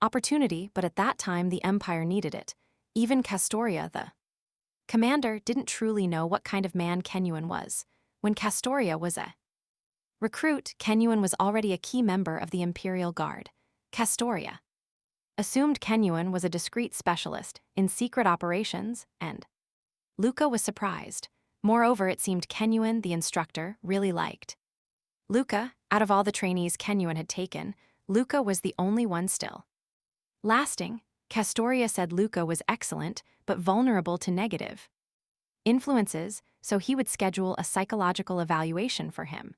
opportunity, but at that time the Empire needed it. Even Castoria, the commander, didn't truly know what kind of man Kenyuan was. When Castoria was a recruit, Kenyuan was already a key member of the Imperial Guard. Castoria assumed Kenyuan was a discreet specialist in secret operations, and Luca was surprised. Moreover, it seemed Kenyuan, the instructor, really liked Luca. Out of all the trainees Kenyuan had taken, Luca was the only one still lasting. Castoria said Luca was excellent, but vulnerable to negative influences, so he would schedule a psychological evaluation for him.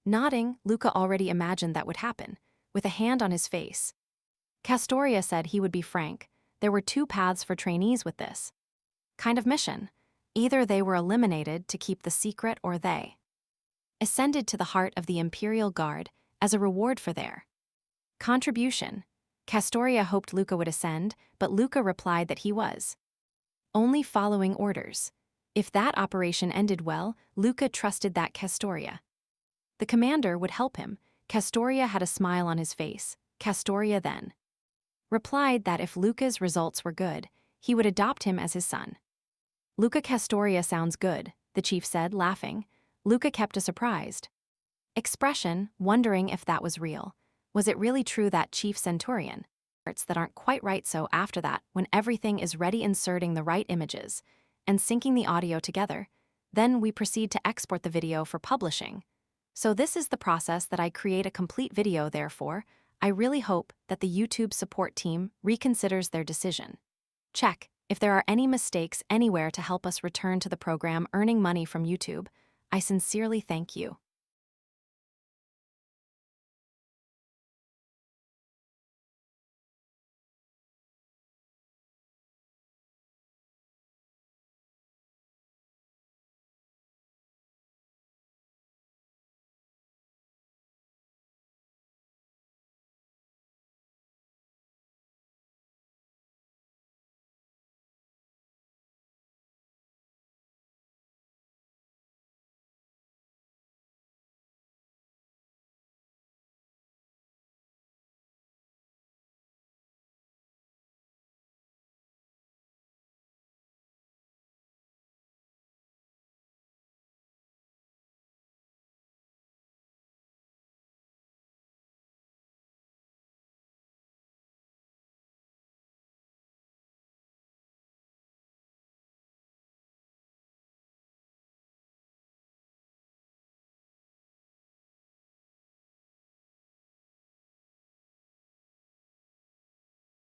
Nodding, Luca already imagined that would happen. With a hand on his face, Castoria said he would be frank. There were two paths for trainees with this kind of mission. Either they were eliminated to keep the secret, or they ascended to the heart of the Imperial Guard as a reward for their contribution. Castoria hoped Luca would ascend, but Luca replied that he was only following orders. If that operation ended well, Luca trusted that Castoria, the commander, would help him. Castoria had a smile on his face. Castoria then replied that if Luca's results were good, he would adopt him as his son. Luca Castoria sounds good, the chief said, laughing. Luca kept a surprised expression, wondering if that was real. Was it really true that Chief Centurion parts that aren't quite right? So after that, when everything is ready, inserting the right images and syncing the audio together, then we proceed to export the video for publishing. So this is the process that I create a complete video. Therefore, I really hope that the YouTube support team reconsiders their decision. Check if there are any mistakes anywhere to help us return to the program earning money from YouTube. I sincerely thank you.